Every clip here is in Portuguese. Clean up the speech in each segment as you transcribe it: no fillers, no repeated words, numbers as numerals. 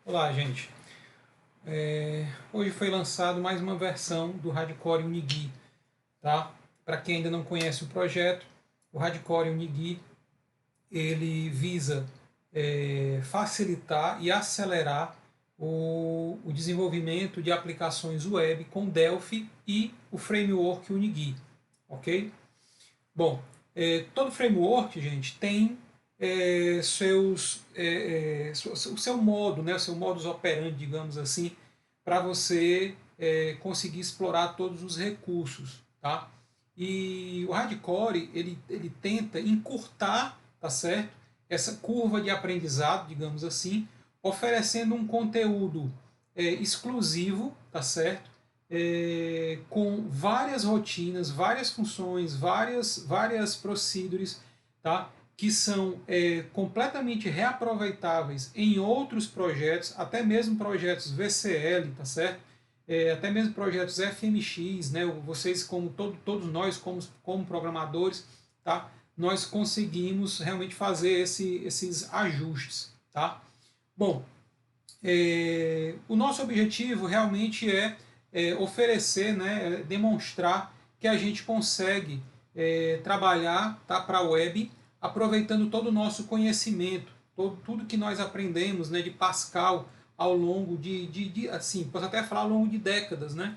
Olá, gente. Hoje foi lançado mais uma versão do Hardcore Unigui, tá? Para quem ainda não conhece o projeto, o Hardcore Unigui ele visa facilitar e acelerar o desenvolvimento de aplicações web com Delphi e o framework Unigui, ok? Bom, todo framework, gente, tem o seu modo, né, o seu modus operandi, digamos assim, para você conseguir explorar todos os recursos, tá? E o hardcore ele tenta encurtar, tá certo? Essa curva de aprendizado, digamos assim, oferecendo um conteúdo exclusivo, tá certo? Com várias rotinas, várias funções, várias procedures, tá? Que são completamente reaproveitáveis em outros projetos, até mesmo projetos VCL, tá certo? Até mesmo projetos FMX, né? Vocês, todos nós, como programadores, tá? Nós conseguimos realmente fazer esses ajustes, tá? Bom, o nosso objetivo realmente é oferecer, né, demonstrar que a gente consegue trabalhar, tá, para a web, aproveitando todo o nosso conhecimento, tudo que nós aprendemos, né, de Pascal ao longo assim, posso até falar ao longo de décadas, né?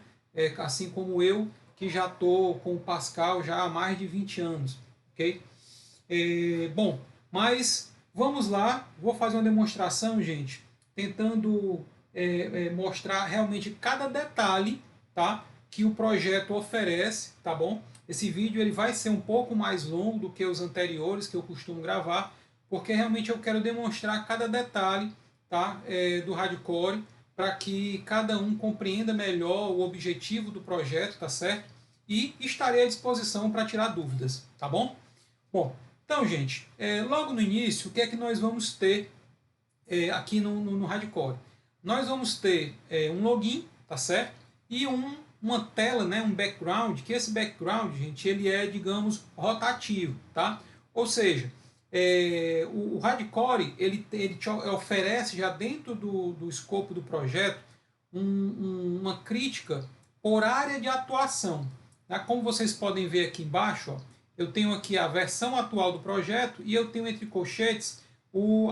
Assim como eu, que já estou com o Pascal já há mais de 20 anos, ok? Bom, mas vamos lá, vou fazer uma demonstração, gente, tentando mostrar realmente cada detalhe, tá, que o projeto oferece, tá bom? Esse vídeo ele vai ser um pouco mais longo do que os anteriores que eu costumo gravar, porque realmente eu quero demonstrar cada detalhe, tá, do hardcore, para que cada um compreenda melhor o objetivo do projeto, tá certo? E estarei à disposição para tirar dúvidas, tá bom? Bom, então, gente, logo no início, o que é que nós vamos ter aqui no Hardcore? Nós vamos ter um login, tá certo? E uma tela, né, um background, que esse background, gente, ele é, digamos, rotativo, tá? Ou seja, o Hardcore, ele te oferece já dentro do escopo do projeto uma crítica por área de atuação. Tá? Como vocês podem ver aqui embaixo, ó, eu tenho aqui a versão atual do projeto e eu tenho entre colchetes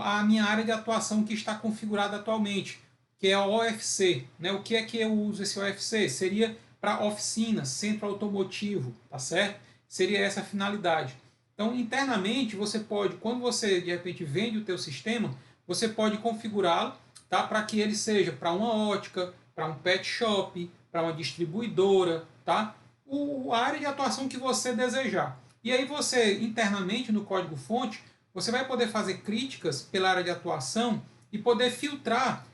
a minha área de atuação que está configurada atualmente, que é a OFC. Né? O que é que eu uso esse OFC? Seria para oficina, centro automotivo, tá certo? Seria essa a finalidade. Então, internamente, você pode, quando você de repente vende o teu sistema, você pode configurá-lo, tá? Para que ele seja para uma ótica, para um pet shop, para uma distribuidora, tá? A área de atuação que você desejar. E aí você, internamente no código-fonte, você vai poder fazer críticas pela área de atuação e poder filtrar,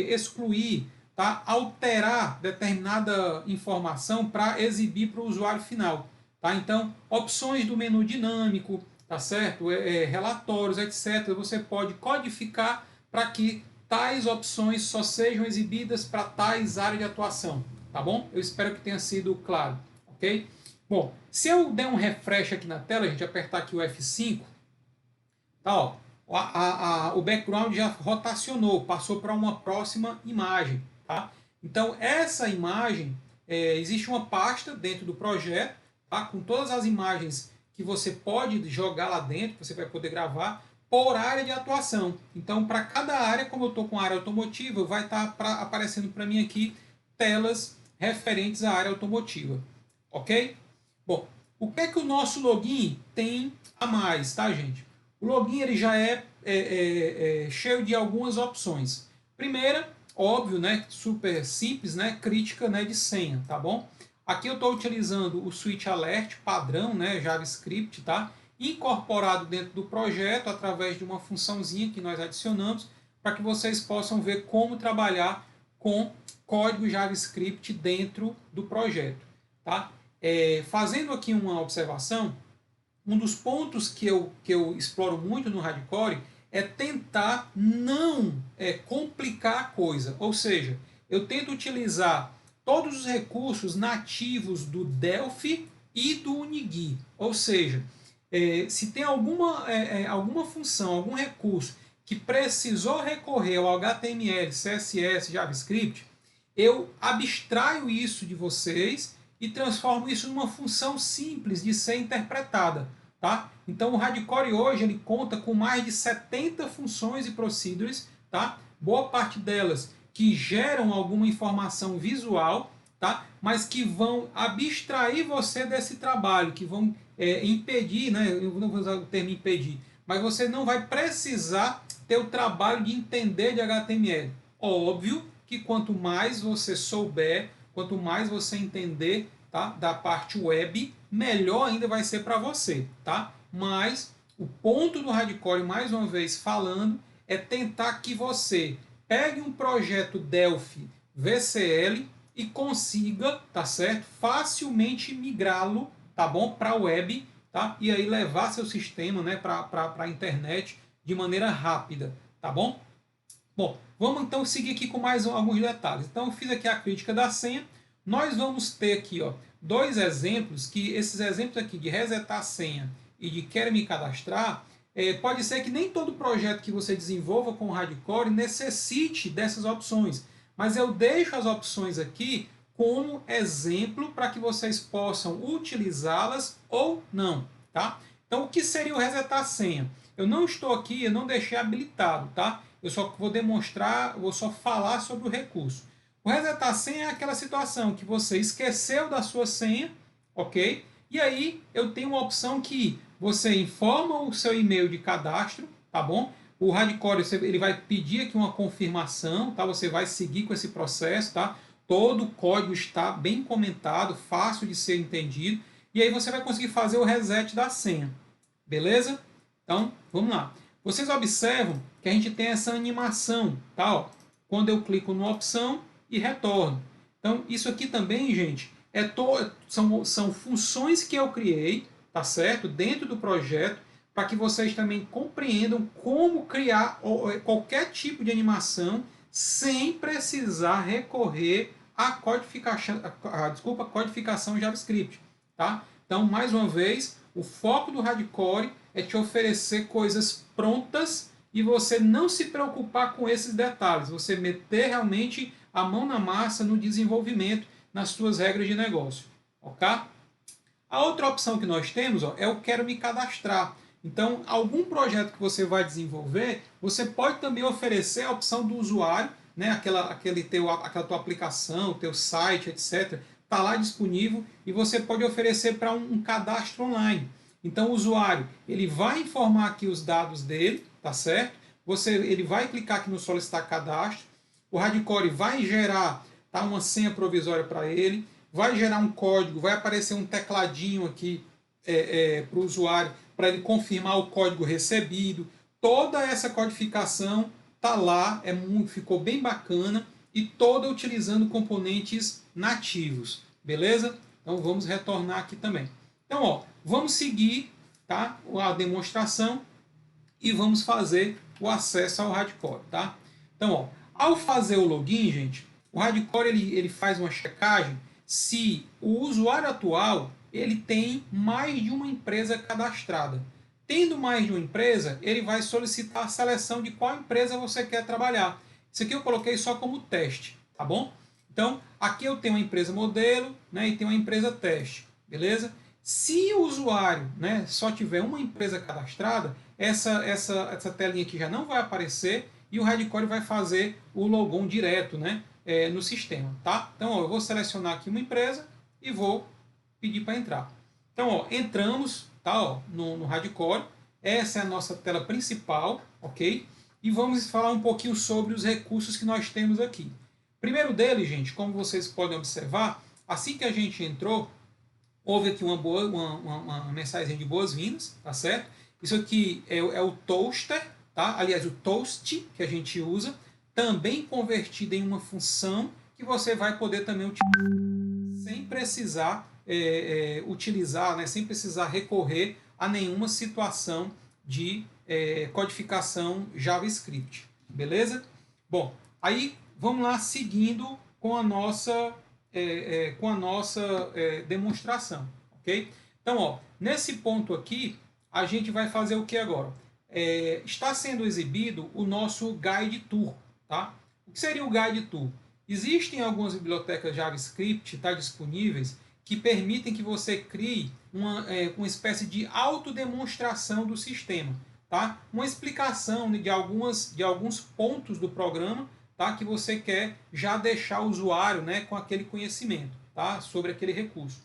excluir, tá? Alterar determinada informação para exibir para o usuário final. Tá? Então, opções do menu dinâmico, tá certo? Relatórios, etc. Você pode codificar para que tais opções só sejam exibidas para tais áreas de atuação. Tá bom? Eu espero que tenha sido claro. Ok? Bom, se eu der um refresh aqui na tela, a gente apertar aqui o F5, tá, ó, o background já rotacionou, passou para uma próxima imagem. Tá? Então, essa imagem, existe uma pasta dentro do projeto, tá, com todas as imagens que você pode jogar lá dentro, que você vai poder gravar, por área de atuação. Então, para cada área, como eu estou com a área automotiva, vai estar aparecendo para mim aqui telas referentes à área automotiva. Ok? Bom, o que é que o nosso login tem a mais, tá, gente? O login ele já é cheio de algumas opções. Primeira, óbvio, né, super simples, né, crítica, né, de senha, tá bom? Aqui eu estou utilizando o switch alert padrão, né, JavaScript, tá? Incorporado dentro do projeto através de uma funçãozinha que nós adicionamos para que vocês possam ver como trabalhar com código JavaScript dentro do projeto, tá? Fazendo aqui uma observação, um dos pontos que eu exploro muito no hardcore é tentar não complicar a coisa. Ou seja, eu tento utilizar todos os recursos nativos do Delphi e do Unigui. Ou seja, se tem alguma função, algum recurso que precisou recorrer ao HTML, CSS, JavaScript, eu abstraio isso de vocês e transformo isso numa função simples de ser interpretada. Tá? Então o Radcore hoje ele conta com mais de 70 funções e procedures, tá? Boa parte delas que geram alguma informação visual, tá? Mas que vão abstrair você desse trabalho, que vão impedir, né? Eu não vou usar o termo impedir, mas você não vai precisar ter o trabalho de entender de HTML. Óbvio que quanto mais você souber, quanto mais você entender, tá, da parte web, melhor ainda vai ser para você, tá? Mas o ponto do Radcore, mais uma vez falando, é tentar que você pegue um projeto Delphi VCL e consiga, tá certo? Facilmente migrá-lo, tá bom? Para a web, tá? E aí levar seu sistema, né, para a internet de maneira rápida, tá bom? Bom, vamos então seguir aqui com mais alguns detalhes. Então, eu fiz aqui a crítica da senha. Nós vamos ter aqui, ó, dois exemplos, que esses exemplos aqui de resetar a senha e de quero me cadastrar, pode ser que nem todo projeto que você desenvolva com o Radcore necessite dessas opções, mas eu deixo as opções aqui como exemplo para que vocês possam utilizá-las ou não, tá? Então, o que seria o resetar a senha? Eu não estou aqui, eu não deixei habilitado, tá? Eu só vou demonstrar, vou só falar sobre o recurso. O resetar senha é aquela situação que você esqueceu da sua senha, ok? E aí eu tenho uma opção que você informa o seu e-mail de cadastro, tá bom? O Radcore ele vai pedir aqui uma confirmação, tá? Você vai seguir com esse processo, tá? Todo o código está bem comentado, fácil de ser entendido. E aí você vai conseguir fazer o reset da senha, beleza? Então, vamos lá. Vocês observam que a gente tem essa animação, tá? Ó, quando eu clico numa opção e retorno. Então, isso aqui também, gente, são funções que eu criei, tá certo? Dentro do projeto, para que vocês também compreendam como criar qualquer tipo de animação sem precisar recorrer à codificação JavaScript, tá? Então, mais uma vez, o foco do Radcore é te oferecer coisas prontas e você não se preocupar com esses detalhes, você meter realmente a mão na massa no desenvolvimento, nas suas regras de negócio, ok? A outra opção que nós temos, ó, é o quero me cadastrar. Então, algum projeto que você vai desenvolver, você pode também oferecer a opção do usuário, né, aquela tua aplicação, teu site, etc., está lá disponível e você pode oferecer para um cadastro online. Então, o usuário ele vai informar aqui os dados dele, tá certo? Ele vai clicar aqui no solicitar cadastro, o Radcore vai gerar, tá, uma senha provisória para ele, vai gerar um código, vai aparecer um tecladinho aqui para o usuário para ele confirmar o código recebido. Toda essa codificação tá lá, ficou bem bacana e toda utilizando componentes nativos, beleza? Então vamos retornar aqui também. Então, ó, vamos seguir, tá, a demonstração e vamos fazer o acesso ao Radcore, tá? Então, ó, ao fazer o login, gente, o Radcore ele faz uma checagem se o usuário atual ele tem mais de uma empresa cadastrada. Tendo mais de uma empresa, ele vai solicitar a seleção de qual empresa você quer trabalhar. Isso aqui eu coloquei só como teste, tá bom? Então, aqui eu tenho uma empresa modelo, né, e tenho uma empresa teste, beleza? Se o usuário, né, só tiver uma empresa cadastrada, essa telinha aqui já não vai aparecer e o Radcore vai fazer o logon direto, né, no sistema, tá? Então, ó, eu vou selecionar aqui uma empresa e vou pedir para entrar. Então, ó, entramos, tá, ó, no Radcore. Essa é a nossa tela principal, ok? E vamos falar um pouquinho sobre os recursos que nós temos aqui. Primeiro deles, gente, como vocês podem observar, assim que a gente entrou, houve aqui uma mensagem de boas-vindas, tá certo? Isso aqui é o toaster, tá? Aliás, o toast que a gente usa, também convertido em uma função que você vai poder também utilizar sem precisar utilizar, né, sem precisar recorrer a nenhuma situação de codificação JavaScript, beleza? Bom, aí vamos lá seguindo com a nossa demonstração, ok? Então, ó, nesse ponto aqui, a gente vai fazer o que agora? está sendo exibido o nosso Guide Tour. Tá? O que seria o Guide Tour? Existem algumas bibliotecas JavaScript disponíveis que permitem que você crie uma espécie de autodemonstração do sistema. Tá? Uma explicação de alguns pontos do programa, tá? Que você quer já deixar o usuário, né, com aquele conhecimento, tá? Sobre aquele recurso.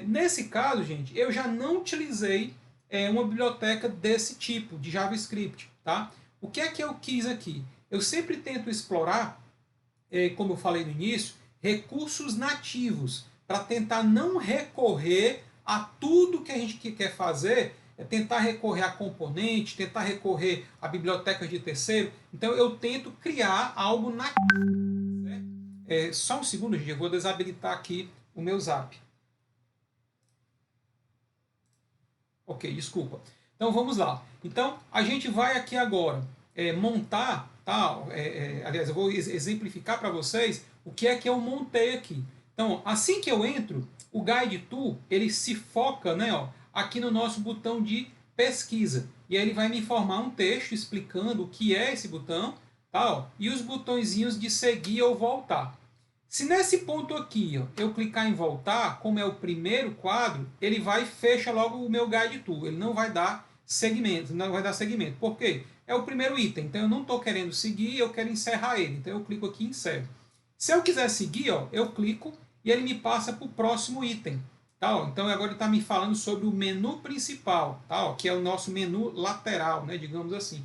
Nesse caso, gente, eu já não utilizei uma biblioteca desse tipo, de JavaScript. Tá? O que é que eu quis aqui? Eu sempre tento explorar, como eu falei no início, recursos nativos, para tentar não recorrer a tudo que a gente quer fazer, tentar recorrer a componente, tentar recorrer a bibliotecas de terceiro. Então eu tento criar algo nativo. Certo? Só um segundo, gente, eu vou desabilitar aqui o meu Zap. Ok, desculpa. Então vamos lá. Então a gente vai aqui agora montar, tá? Aliás, eu vou exemplificar para vocês o que é que eu montei aqui. Então, assim que eu entro, o Guide Tool ele se foca, né, ó, aqui no nosso botão de pesquisa. E aí ele vai me informar um texto explicando o que é esse botão, tá, ó, e os botõezinhos de seguir ou voltar. Se nesse ponto aqui, ó, eu clicar em voltar, como é o primeiro quadro, ele vai e fecha logo o meu Guide Tool. Ele não vai dar segmento, não vai dar segmento. Por quê? É o primeiro item, então eu não estou querendo seguir, eu quero encerrar ele. Então eu clico aqui em encerro. Se eu quiser seguir, ó, eu clico e ele me passa para o próximo item. Tá, ó? Então agora ele está me falando sobre o menu principal, tá, ó, que é o nosso menu lateral, né, digamos assim.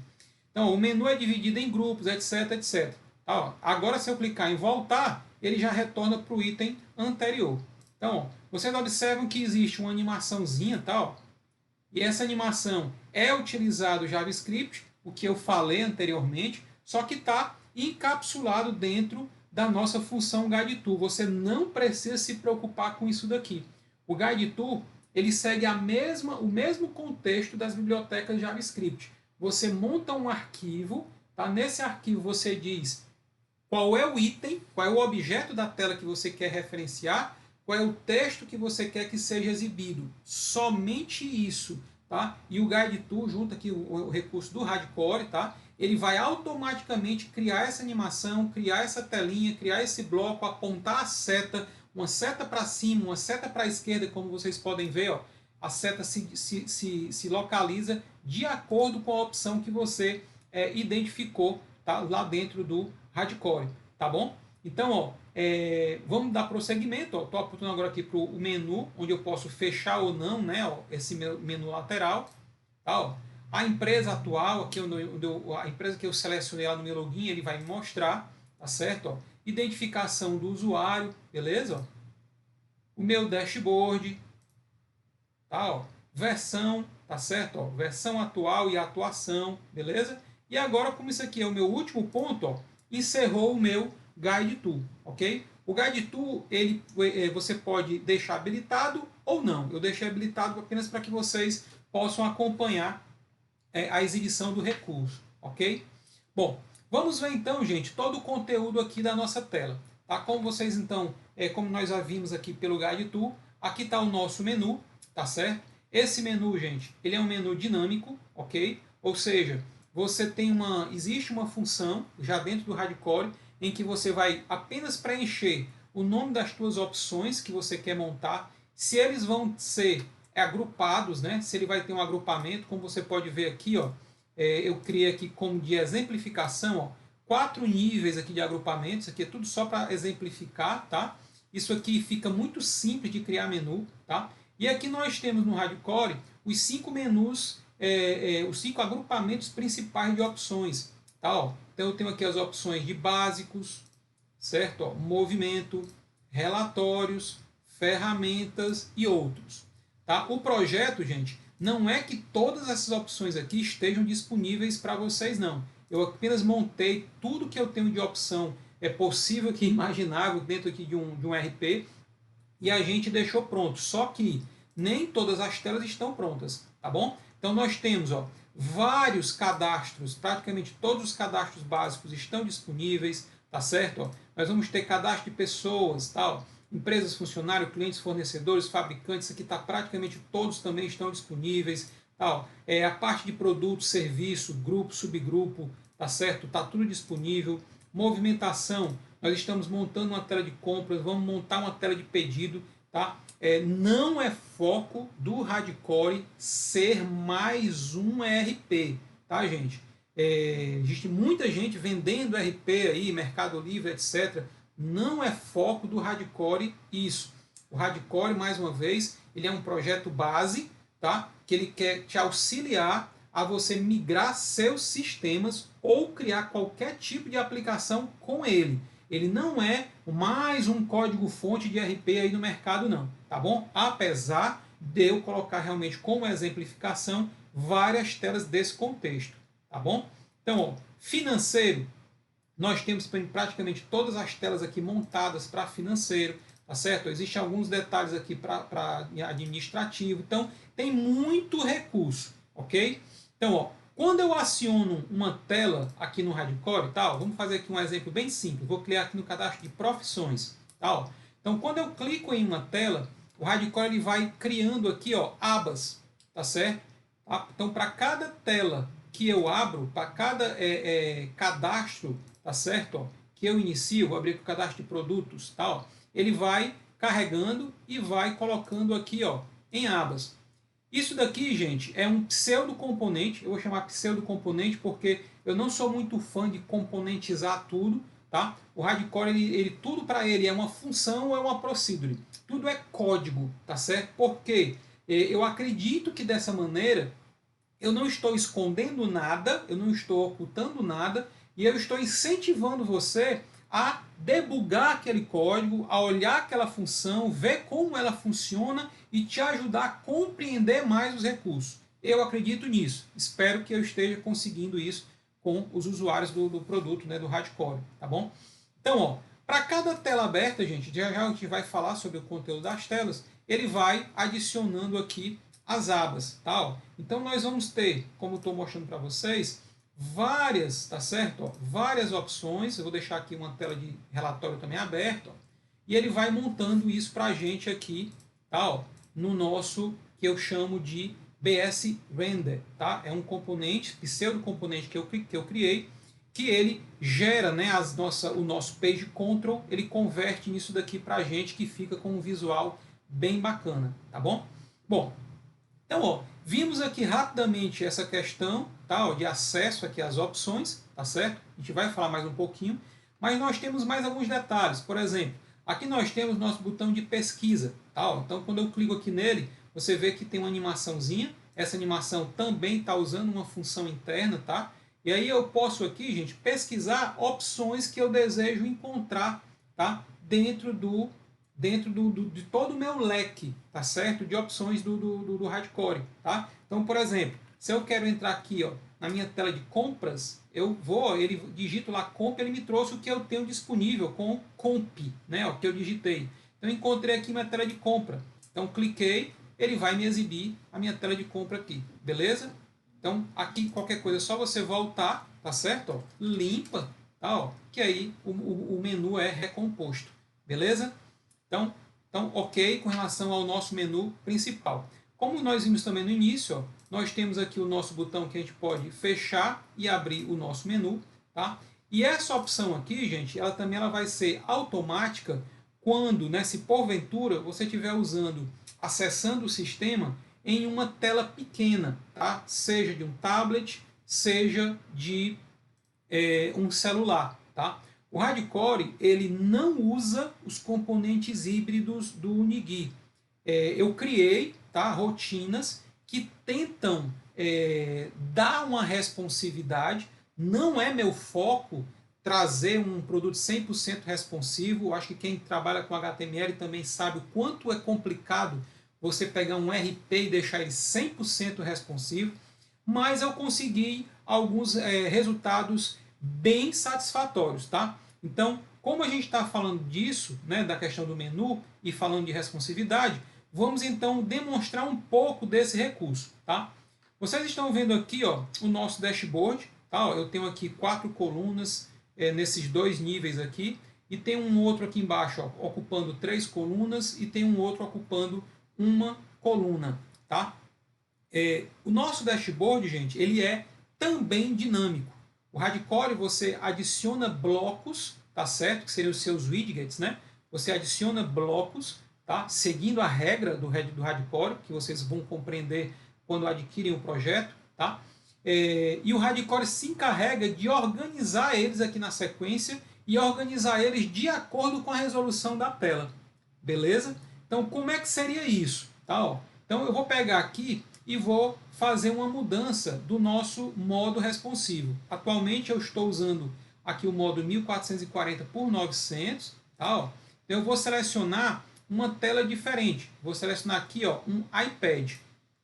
Então o menu é dividido em grupos, etc, etc. Tá, ó. Agora se eu clicar em voltar, ele já retorna para o item anterior. Então, vocês observam que existe uma animaçãozinha, tal, e essa animação é utilizado o JavaScript, o que eu falei anteriormente, só que está encapsulado dentro da nossa função GuideTool. Você não precisa se preocupar com isso daqui. O GuideTool ele segue o mesmo contexto das bibliotecas JavaScript. Você monta um arquivo, tá? Nesse arquivo você diz qual é o item, qual é o objeto da tela que você quer referenciar, qual é o texto que você quer que seja exibido. Somente isso. Tá? E o Guide Tool, junto aqui o recurso do Hardcore, tá? Ele vai automaticamente criar essa animação, criar essa telinha, criar esse bloco, apontar a seta, uma seta para cima, uma seta para a esquerda, como vocês podem ver, ó, a seta se localiza de acordo com a opção que você identificou, tá? Lá dentro do Hardcore, tá bom? Então, ó, vamos dar prosseguimento. Estou apontando agora aqui para o menu, onde eu posso fechar ou não, né, ó, esse menu lateral. Tá, ó. A empresa atual, aqui a empresa que eu selecionei lá no meu login, ele vai me mostrar, tá certo? Ó. Identificação do usuário, beleza? Ó. O meu dashboard, tá, ó. Versão, tá certo? Ó. Versão atual e atuação, beleza? E agora, como isso aqui é o meu último ponto, ó, encerrou o meu Guide Tool, ok? O Guide Tool, você pode deixar habilitado ou não. Eu deixei habilitado apenas para que vocês possam acompanhar a exibição do recurso, ok? Bom, vamos ver então, gente, todo o conteúdo aqui da nossa tela. Tá? Como vocês então, como nós já vimos aqui pelo Guide Tool, aqui está o nosso menu, tá certo? Esse menu, gente, ele é um menu dinâmico, ok? Ou seja, existe uma função já dentro do Hardcore em que você vai apenas preencher o nome das suas opções que você quer montar, se eles vão ser agrupados, né? Se ele vai ter um agrupamento, como você pode ver aqui, ó, eu criei aqui como de exemplificação, ó, 4 níveis aqui de agrupamento. Isso aqui é tudo só para exemplificar, tá? Isso aqui fica muito simples de criar menu, tá? E aqui nós temos no Hardcore os 5 menus, os 5 agrupamentos principais de opções, tá? Ó, então eu tenho aqui as opções de básicos, certo? Ó, movimento, relatórios, ferramentas e outros. Tá? O projeto, gente, não é que todas essas opções aqui estejam disponíveis para vocês, não. Eu apenas montei tudo que eu tenho de opção possível que imaginável dentro aqui de um RP e a gente deixou pronto. Só que nem todas as telas estão prontas, tá bom? Então nós temos, ó, vários cadastros, praticamente todos os cadastros básicos estão disponíveis, tá certo? Ó, nós vamos ter cadastro de pessoas, tal, empresas, funcionários, clientes, fornecedores, fabricantes, aqui está praticamente todos também estão disponíveis, tal. A parte de produto, serviço, grupo, subgrupo, tá certo? Tá tudo disponível. Movimentação, nós estamos montando uma tela de compras, vamos montar uma tela de pedido, tá? Não é foco do Hardcore ser mais um ERP, tá, gente? Existe muita gente vendendo ERP aí, Mercado Livre, etc. Não é foco do Hardcore isso. O Hardcore, mais uma vez, ele é um projeto base, tá? Que ele quer te auxiliar a você migrar seus sistemas ou criar qualquer tipo de aplicação com ele. Ele não é mais um código-fonte de RP aí no mercado, não, tá bom? Apesar de eu colocar realmente como exemplificação várias telas desse contexto, tá bom? Então, ó, financeiro, nós temos praticamente todas as telas aqui montadas para financeiro, tá certo? Existem alguns detalhes aqui para administrativo, então tem muito recurso, ok? Então, ó, quando eu aciono uma tela aqui no Hardcore, tal, vamos fazer aqui um exemplo bem simples. Vou clicar aqui no cadastro de profissões, tal. Então, quando eu clico em uma tela, o Hardcore ele vai criando aqui, ó, abas, tá certo? Tá? Então, para cada tela que eu abro, para cada cadastro, tá certo? Ó, que eu inicio, vou abrir aqui o cadastro de produtos, tal. Ele vai carregando e vai colocando aqui, ó, em abas. Isso daqui, gente, é um pseudo-componente. Eu vou chamar pseudo-componente porque eu não sou muito fã de componentizar tudo, tá? O Hardcore, tudo para ele é uma função ou é uma procedure. Tudo é código, tá certo? Porque eu acredito que dessa maneira eu não estou escondendo nada, eu não estou ocultando nada e eu estou incentivando você a debugar aquele código, a olhar aquela função, ver como ela funciona e te ajudar a compreender mais os recursos. Eu acredito nisso. Espero que eu esteja conseguindo isso com os usuários do produto, né, do Hardcore, tá bom? Então, ó, para cada tela aberta, gente, já a gente vai falar sobre o conteúdo das telas, ele vai adicionando aqui as abas, tá? Então nós vamos ter, como estou mostrando para vocês, várias, tá certo? Ó, várias opções. Eu vou deixar aqui uma tela de relatório também aberta, ó, e ele vai montando isso para a gente aqui, tá? Ó, no nosso, que eu chamo de BS Render, tá? É um componente, pseudo componente que eu criei, que ele gera, né, o nosso page control, ele converte nisso daqui para a gente, que fica com um visual bem bacana, tá bom? Bom, então, ó, vimos aqui rapidamente essa questão, tá, ó, de acesso aqui às opções, tá certo? A gente vai falar mais um pouquinho, mas nós temos mais alguns detalhes. Por exemplo, aqui nós temos nosso botão de pesquisa, tá? Ó, então, quando eu clico aqui nele, você vê que tem uma animaçãozinha. Essa animação também está usando uma função interna, tá? E aí eu posso aqui, gente, pesquisar opções que eu desejo encontrar, tá? Dentro de todo o meu leque, tá certo? De opções do Hardcore, tá? Então, por exemplo, se eu quero entrar aqui, ó, na minha tela de compras, eu vou, ele digito lá comp, ele me trouxe o que eu tenho disponível com comp, né? O que eu digitei. Então, eu encontrei aqui minha tela de compra. Então, cliquei, ele vai me exibir a minha tela de compra aqui, beleza? Então, aqui qualquer coisa é só você voltar, tá certo? Ó, limpa, tá? Ó, que aí o menu é recomposto, beleza? Então, ok com relação ao nosso menu principal. Como nós vimos também no início, ó, nós temos aqui o nosso botão que a gente pode fechar e abrir o nosso menu, tá? E essa opção aqui, gente, ela vai ser automática quando, né, se porventura você estiver acessando o sistema em uma tela pequena, tá? Seja de um tablet, seja de um celular, tá? O Hardcore ele não usa os componentes híbridos do Unigui. Eu criei, tá, rotinas que tentam dar uma responsividade. Não é meu foco trazer um produto 100% responsivo. Eu acho que quem trabalha com HTML também sabe o quanto é complicado você pegar um RP e deixar ele 100% responsivo. Mas eu consegui alguns resultados bem satisfatórios, tá? Então, como a gente está falando disso, né, da questão do menu e falando de responsividade, vamos então demonstrar um pouco desse recurso, tá? Vocês estão vendo aqui, ó, o nosso dashboard, tá? Eu tenho aqui 4 colunas nesses 2 níveis aqui e tem um outro aqui embaixo, ó, ocupando 3 colunas e tem um outro ocupando uma coluna, tá? O nosso dashboard, gente, ele é também dinâmico. O Hardcore você adiciona blocos, tá certo? Que seriam os seus widgets, né? Você adiciona blocos, tá? Seguindo a regra do Hardcore, que vocês vão compreender quando adquirem o projeto, tá? E o Hardcore se encarrega de organizar eles aqui na sequência e organizar eles de acordo com a resolução da tela. Beleza? Então, como é que seria isso? Tá, ó. Então, eu vou pegar aqui e vou fazer uma mudança do nosso modo responsivo. Atualmente, eu estou usando aqui o modo 1440 por 900. Tá, ó. Então, eu vou selecionar uma tela diferente. Vou selecionar aqui, ó, um iPad.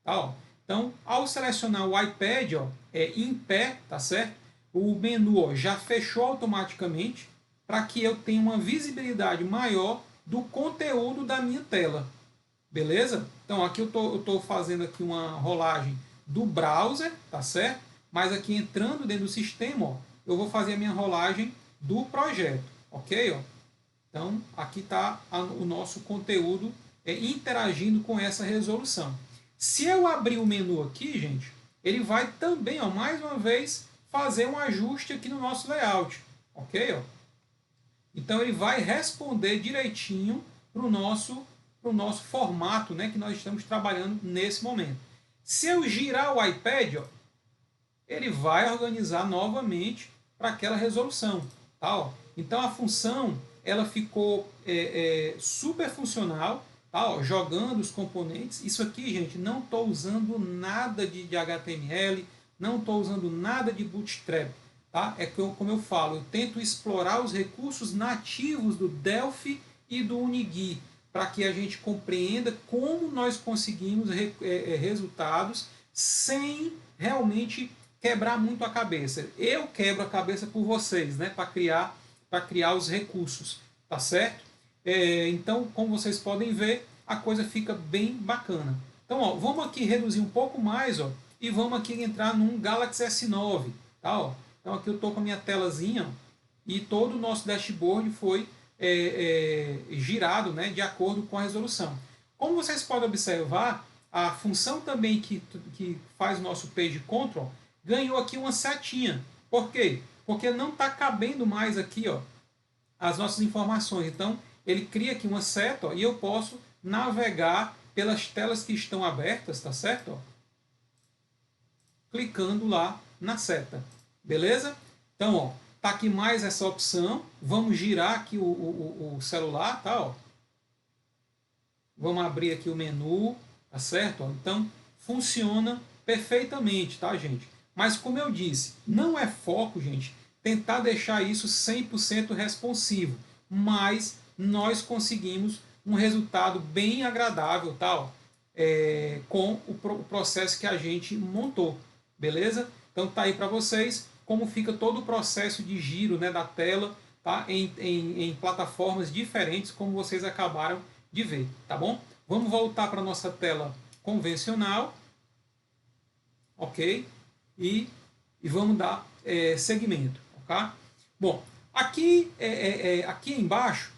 Tá, ó. Então, ao selecionar o iPad, ó, em pé, tá certo? O menu, ó, já fechou automaticamente para que eu tenha uma visibilidade maior do conteúdo da minha tela. Beleza? Então aqui eu estou fazendo aqui uma rolagem do browser, tá certo? Mas aqui entrando dentro do sistema, ó, eu vou fazer a minha rolagem do projeto, ok? Ó? Então aqui está o nosso conteúdo interagindo com essa resolução. Se eu abrir o menu aqui, gente, ele vai também, ó, mais uma vez, fazer um ajuste aqui no nosso layout, ok? Ó? Então ele vai responder direitinho para o nosso formato, né, que nós estamos trabalhando nesse momento. Se eu girar o iPad, ó, ele vai organizar novamente para aquela resolução. Tá, ó. Então a função ela ficou super funcional, tá, ó, jogando os componentes. Isso aqui, gente, não estou usando nada de HTML, não estou usando nada de Bootstrap. Tá? Como eu falo, eu tento explorar os recursos nativos do Delphi e do Unigui, para que a gente compreenda como nós conseguimos resultados sem realmente quebrar muito a cabeça. Eu quebro a cabeça por vocês, né, para criar os recursos, tá certo? Então, como vocês podem ver, a coisa fica bem bacana. Então, ó, vamos aqui reduzir um pouco mais, ó, e vamos aqui entrar num Galaxy S9, tá? Ó. Então aqui eu estou com a minha telazinha e todo o nosso dashboard foi girado, né, de acordo com a resolução. Como vocês podem observar, a função também que faz o nosso page control ganhou aqui uma setinha. Por quê? Porque não está cabendo mais aqui, ó, as nossas informações. Então ele cria aqui uma seta, ó, e eu posso navegar pelas telas que estão abertas, tá certo? Ó, clicando lá na seta. Beleza? Então, ó, tá aqui mais essa opção. Vamos girar aqui o celular, tá? Ó. Vamos abrir aqui o menu, tá certo? Ó. Então, funciona perfeitamente, tá, gente? Mas, como eu disse, não é foco, gente, tentar deixar isso 100% responsivo. Mas nós conseguimos um resultado bem agradável, tá? Ó, com o processo que a gente montou. Beleza? Então, tá aí para vocês como fica todo o processo de giro, né, da tela, tá? Em plataformas diferentes, como vocês acabaram de ver, tá bom? Vamos voltar para a nossa tela convencional, ok? E vamos dar segmento, ok? Bom, aqui embaixo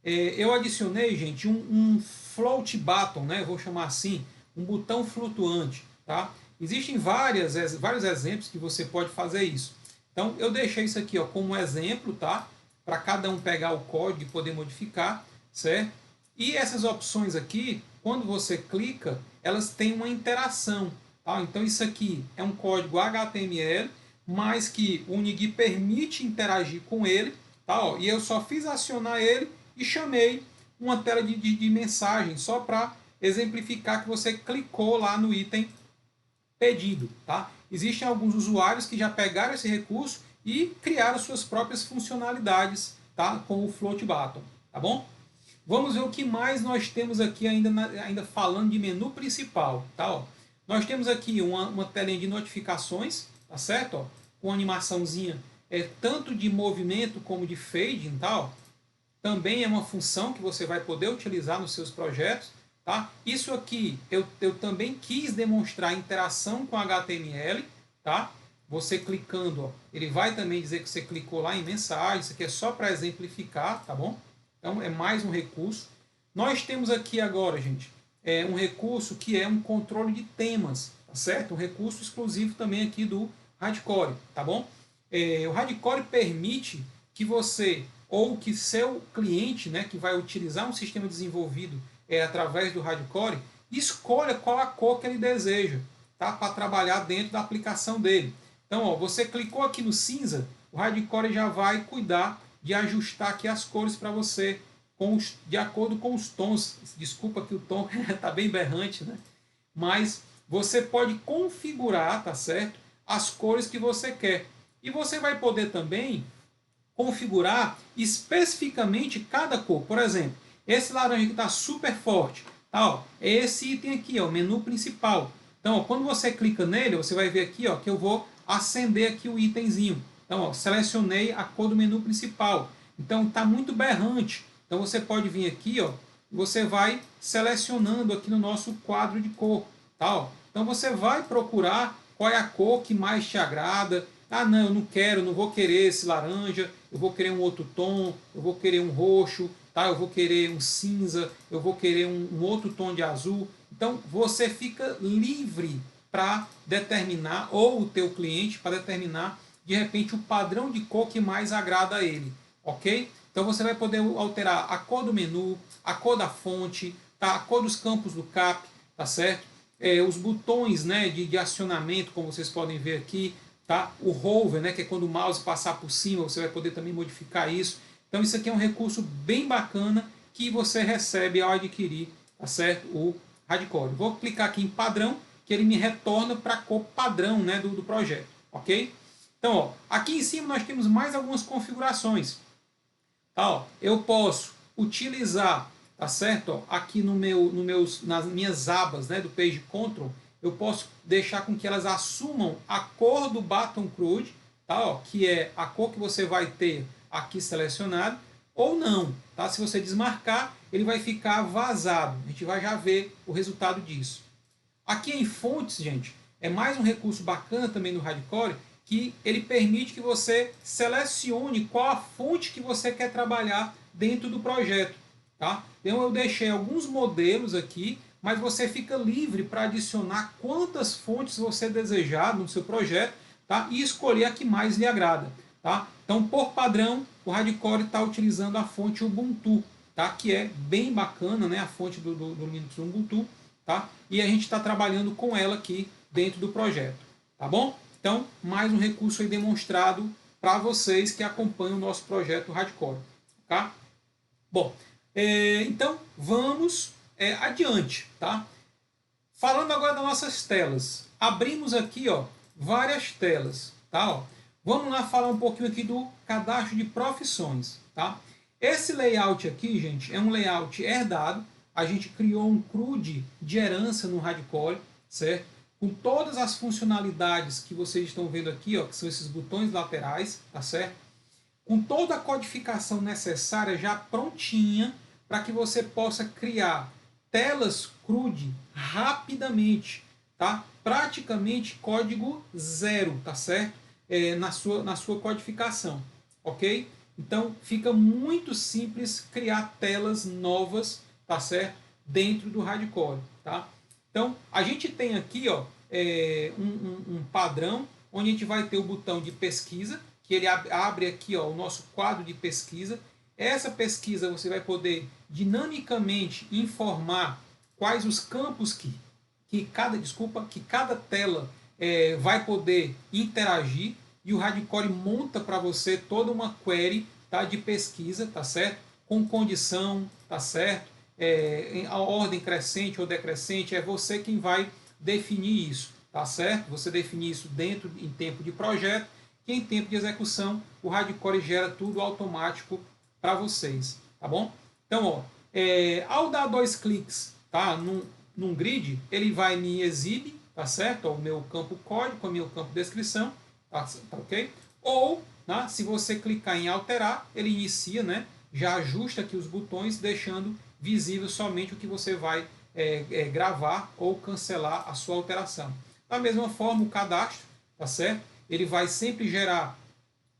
eu adicionei, gente, um float button, né? Vou chamar assim, um botão flutuante, tá? Existem vários exemplos que você pode fazer isso. Então, eu deixei isso aqui, ó, como exemplo, tá? Para cada um pegar o código e poder modificar, certo? E essas opções aqui, quando você clica, elas têm uma interação, tá? Então, isso aqui é um código HTML, mas que o Unigui permite interagir com ele, tá? Ó, e eu só fiz acionar ele e chamei uma tela de mensagem, só para exemplificar que você clicou lá no item pedido, tá? Existem alguns usuários que já pegaram esse recurso e criaram suas próprias funcionalidades, tá? Com o Float Button, tá bom? Vamos ver o que mais nós temos aqui ainda falando de menu principal, tá? Ó, nós temos aqui uma telinha de notificações, tá certo? Ó, com animaçãozinha tanto de movimento como de fading, tá? Ó, também é uma função que você vai poder utilizar nos seus projetos. Tá? Isso aqui eu também quis demonstrar interação com HTML. Tá? Você clicando, ó, ele vai também dizer que você clicou lá em mensagem. Isso aqui é só para exemplificar, tá bom? Então é mais um recurso. Nós temos aqui agora, gente, um recurso que é um controle de temas. tá certo? Um recurso exclusivo também aqui do Hardcore, tá bom? O Hardcore permite que você ou que seu cliente, né, que vai utilizar um sistema desenvolvido através do Hardcore, escolha qual a cor que ele deseja, tá, para trabalhar dentro da aplicação dele. Então, ó, você clicou aqui no cinza, o Hardcore já vai cuidar de ajustar aqui as cores para você de acordo com os tons. Desculpa que o tom está bem berrante, né? Mas você pode configurar, tá certo? As cores que você quer. E você vai poder também configurar especificamente cada cor. Por exemplo, esse laranja que está super forte, tá, ó, é esse item aqui, ó, o menu principal. Então, ó, quando você clica nele, você vai ver aqui, ó, que eu vou acender aqui o itemzinho. Então, ó, selecionei a cor do menu principal. Então, está muito berrante. Então, você pode vir aqui, ó, você vai selecionando aqui no nosso quadro de cor. Tá, ó. Então, você vai procurar qual é a cor que mais te agrada. Ah, não, eu não quero, não vou querer esse laranja, eu vou querer um outro tom, eu vou querer um roxo, tá? Eu vou querer um cinza, eu vou querer um outro tom de azul. Então, você fica livre para determinar, ou o teu cliente, para determinar, de repente, o padrão de cor que mais agrada a ele, ok? Então, você vai poder alterar a cor do menu, a cor da fonte, tá? A cor dos campos do CAP, tá certo? Os botões, né, de acionamento, como vocês podem ver aqui, tá? O hover, né, que é quando o mouse passar por cima, você vai poder também modificar isso. Então isso aqui é um recurso bem bacana que você recebe ao adquirir, tá certo? O Hardcore. Vou clicar aqui em padrão, que ele me retorna para a cor padrão, né, do projeto, ok? Então, ó, aqui em cima nós temos mais algumas configurações. Tá, ó, eu posso utilizar, tá certo? Ó, aqui nas minhas abas, né, do Page Control, eu posso deixar com que elas assumam a cor do Baton Crude, tá, ó, que é a cor que você vai ter aqui selecionado, ou não. Tá? Se você desmarcar, ele vai ficar vazado. A gente vai já ver o resultado disso. Aqui em fontes, gente, é mais um recurso bacana também no Hardcore, que ele permite que você selecione qual a fonte que você quer trabalhar dentro do projeto. Tá? Então eu deixei alguns modelos aqui, mas você fica livre para adicionar quantas fontes você desejar no seu projeto, tá? E escolher a que mais lhe agrada. Tá? Então, por padrão, o Hardcore está utilizando a fonte Ubuntu, tá? Que é bem bacana, né? A fonte do Linux Ubuntu. Tá? E a gente está trabalhando com ela aqui dentro do projeto. Tá bom? Então, mais um recurso aí demonstrado para vocês que acompanham o nosso projeto Hardcore. Tá? Bom, então vamos adiante. Tá? Falando agora das nossas telas. Abrimos aqui, ó, várias telas. Tá? Ó. Vamos lá falar um pouquinho aqui do cadastro de profissões. Tá? Esse layout aqui, gente, é um layout herdado. A gente criou um CRUD de herança no Hardcore, certo? Com todas as funcionalidades que vocês estão vendo aqui, ó, que são esses botões laterais, tá certo? Com toda a codificação necessária já prontinha para que você possa criar telas CRUD rapidamente, tá? Praticamente código zero, tá certo? Na sua codificação, ok? Então fica muito simples criar telas novas, tá certo? Dentro do Hardcore, tá? Então a gente tem aqui, ó, um padrão onde a gente vai ter o botão de pesquisa, que ele abre aqui, ó, o nosso quadro de pesquisa. Essa pesquisa você vai poder dinamicamente informar quais os campos que cada tela vai poder interagir, e o Hardcore monta para você toda uma query, tá, de pesquisa, tá certo? Com condição, tá certo? Em a ordem crescente ou decrescente, é você quem vai definir isso, tá certo? Você define isso dentro em tempo de projeto, que em tempo de execução o Hardcore gera tudo automático para vocês, tá bom? Então, ó, ao dar 2 cliques, tá, num grid, ele vai me exibir, tá certo? Ó, o meu campo código, o meu campo descrição, tá ok? Ou, né, se você clicar em alterar, ele inicia, né? Já ajusta aqui os botões, deixando visível somente o que você vai gravar ou cancelar a sua alteração. Da mesma forma, o cadastro, tá certo? Ele vai sempre gerar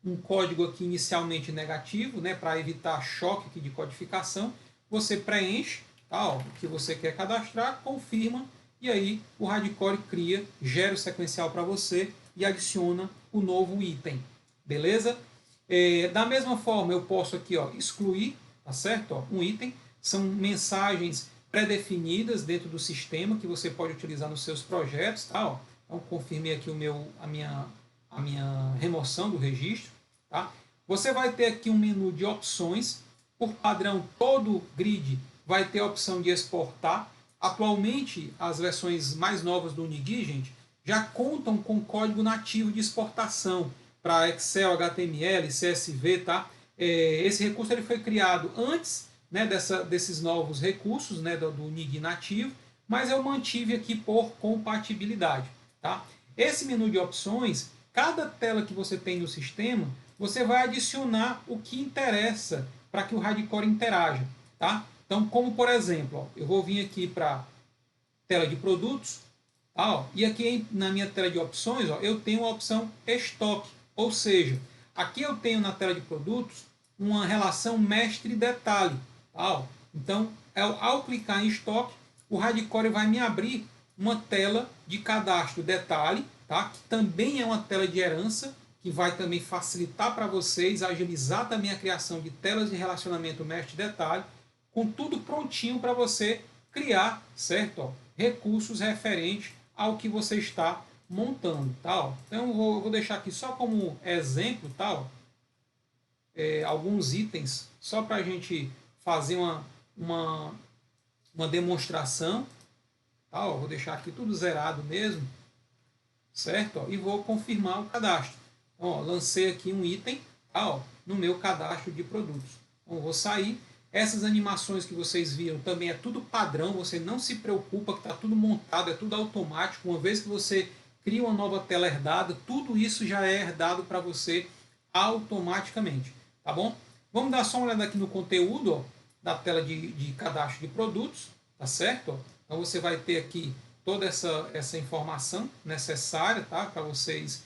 um código aqui inicialmente negativo, né, para evitar choque aqui de codificação. Você preenche, tá, ó, o que você quer cadastrar, confirma e aí o Hardcore cria, gera o sequencial para você e adiciona o novo item, beleza? Da mesma forma, eu posso aqui excluir, tá certo? Um item, são mensagens pré-definidas dentro do sistema que você pode utilizar nos seus projetos, tá? Então, confirmei aqui a minha remoção do registro, tá? Você vai ter aqui um menu de opções. Por padrão, todo grid vai ter a opção de exportar. Atualmente, as versões mais novas do Unigui, gente, já contam com código nativo de exportação para Excel, HTML, CSV, tá? Esse recurso ele foi criado antes, né, desses novos recursos, né, do Unigui nativo, mas eu mantive aqui por compatibilidade, tá? Esse menu de opções, cada tela que você tem no sistema, você vai adicionar o que interessa para que o Hardcore interaja, tá? Então, como por exemplo, eu vou vir aqui para tela de produtos, tá? E aqui na minha tela de opções, eu tenho a opção estoque, ou seja, aqui eu tenho na tela de produtos uma relação mestre-detalhe, tá? Então, ao clicar em estoque, o Hardcore vai me abrir uma tela de cadastro detalhe, tá? Que também é uma tela de herança, que vai também facilitar para vocês, agilizar também a criação de telas de relacionamento mestre-detalhe, com tudo prontinho para você criar, certo? Recursos referentes ao que você está montando, tá? Então eu vou deixar aqui só como exemplo, tá? Alguns itens, só para a gente fazer uma demonstração, tá? Vou deixar aqui tudo zerado mesmo, certo? E vou confirmar o cadastro. Então, lancei aqui um item, tá? No meu cadastro de produtos. Então, vou sair. Essas animações que vocês viram também é tudo padrão, você não se preocupa que está tudo montado, é tudo automático. Uma vez que você cria uma nova tela herdada, tudo isso já é herdado para você automaticamente, tá bom? Vamos dar só uma olhada aqui no conteúdo da tela de cadastro de produtos, tá certo? Então você vai ter aqui toda essa informação necessária, tá? Para vocês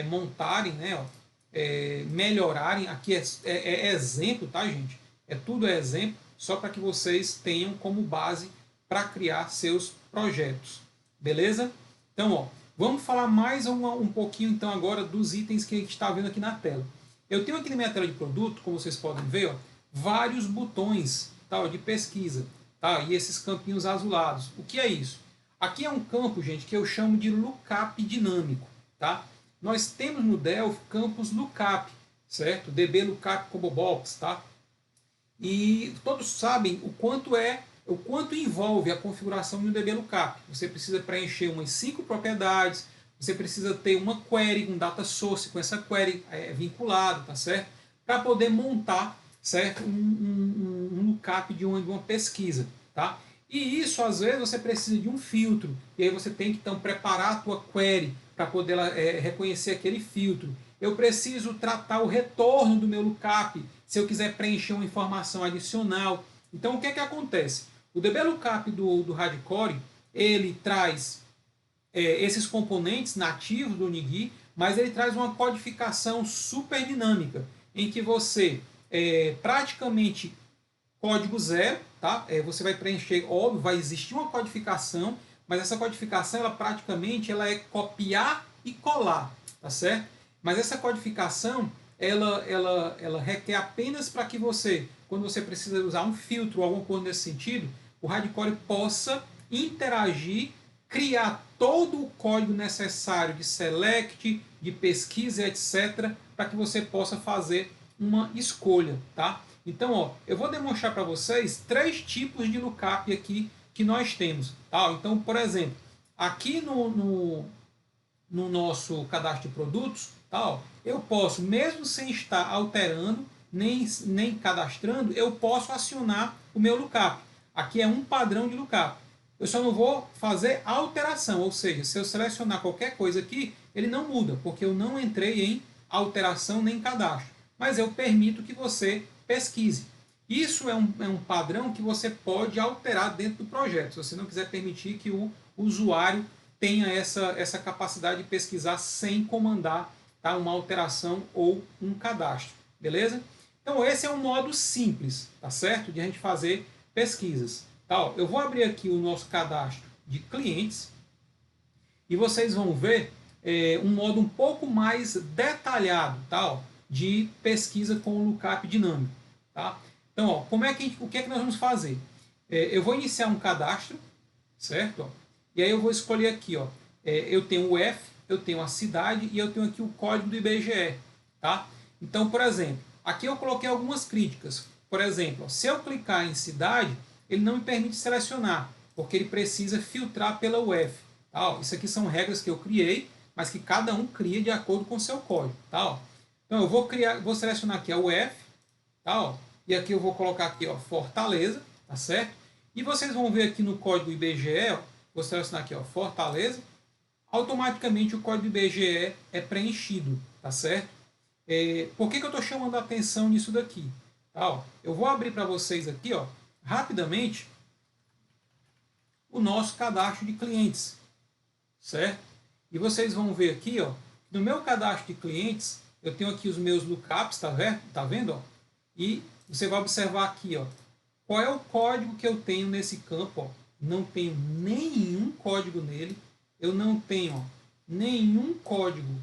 montarem, né? Melhorarem. Aqui é exemplo, tá, gente? Tudo exemplo, só para que vocês tenham como base para criar seus projetos. Beleza? Então, vamos falar mais um pouquinho então agora dos itens que a gente está vendo aqui na tela. Eu tenho aqui na minha tela de produto, como vocês podem ver, vários botões de pesquisa, tá? E esses campinhos azulados. O que é isso? Aqui é um campo, gente, que eu chamo de lookup dinâmico, tá? Nós temos no Delphi campos lookup, certo? DB lookup combo box, tá? E todos sabem o quanto envolve a configuração de um DB lookup. Você precisa preencher umas 5 propriedades, você precisa ter uma query, um data source com essa query vinculado, tá certo? Para poder montar, certo? Um lookup de uma pesquisa, tá? E isso, às vezes, você precisa de um filtro. E aí você tem que, então, preparar a tua query para poder reconhecer aquele filtro. Eu preciso tratar o retorno do meu lookup se eu quiser preencher uma informação adicional. Então, o que é que acontece? O DB Lookup do Hardcore, ele traz esses componentes nativos do Unigui, mas ele traz uma codificação super dinâmica, em que você praticamente código zero, tá? Você vai preencher, óbvio, vai existir uma codificação, mas essa codificação, ela é copiar e colar, tá certo? Mas essa codificação, ela requer apenas para que você, quando você precisa usar um filtro ou alguma coisa nesse sentido, o Hardcore possa interagir, criar todo o código necessário de select, de pesquisa, etc., para que você possa fazer uma escolha, tá? Então, eu vou demonstrar para vocês 3 tipos de lookup aqui que nós temos, tá? Então, por exemplo, aqui no nosso cadastro de produtos, tá? Eu posso, mesmo sem estar alterando, nem cadastrando, eu posso acionar o meu lookup. Aqui é um padrão de lookup. Eu só não vou fazer alteração, ou seja, se eu selecionar qualquer coisa aqui, ele não muda, porque eu não entrei em alteração nem cadastro. Mas eu permito que você pesquise. Isso é um padrão que você pode alterar dentro do projeto, se você não quiser permitir que o usuário tenha essa capacidade de pesquisar sem comandar, tá, uma alteração ou um cadastro. Beleza? Então esse é um modo simples, tá certo? De a gente fazer pesquisas. Tá, eu vou abrir aqui o nosso cadastro de clientes e vocês vão ver um modo um pouco mais detalhado, tá, ó, de pesquisa com o lookup dinâmico. Tá? Então, ó, o que é que nós vamos fazer? Eu vou iniciar um cadastro, certo? Ó, e aí eu vou escolher aqui, ó, eu tenho o F, eu tenho a cidade e eu tenho aqui o código do IBGE. Tá? Então, por exemplo, aqui eu coloquei algumas críticas. Por exemplo, ó, se eu clicar em cidade, ele não me permite selecionar, porque ele precisa filtrar pela UF. Tá? Ó, isso aqui são regras que eu criei, mas que cada um cria de acordo com o seu código. Tá? Ó. Então eu vou selecionar aqui a UF, tá? Ó, e aqui eu vou colocar aqui, ó, Fortaleza, tá certo? E vocês vão ver aqui no código IBGE, ó, vou selecionar aqui, ó, Fortaleza, automaticamente o código IBGE é preenchido, tá certo? Por que eu estou chamando a atenção nisso daqui? Tá, ó, eu vou abrir para vocês aqui, ó, rapidamente, o nosso cadastro de clientes, certo? E vocês vão ver aqui, ó, no meu cadastro de clientes, eu tenho aqui os meus lookups, tá vendo? Tá vendo, ó? E você vai observar aqui, ó, qual é o código que eu tenho nesse campo, ó. Não tenho nenhum código nele, eu não tenho, ó, nenhum código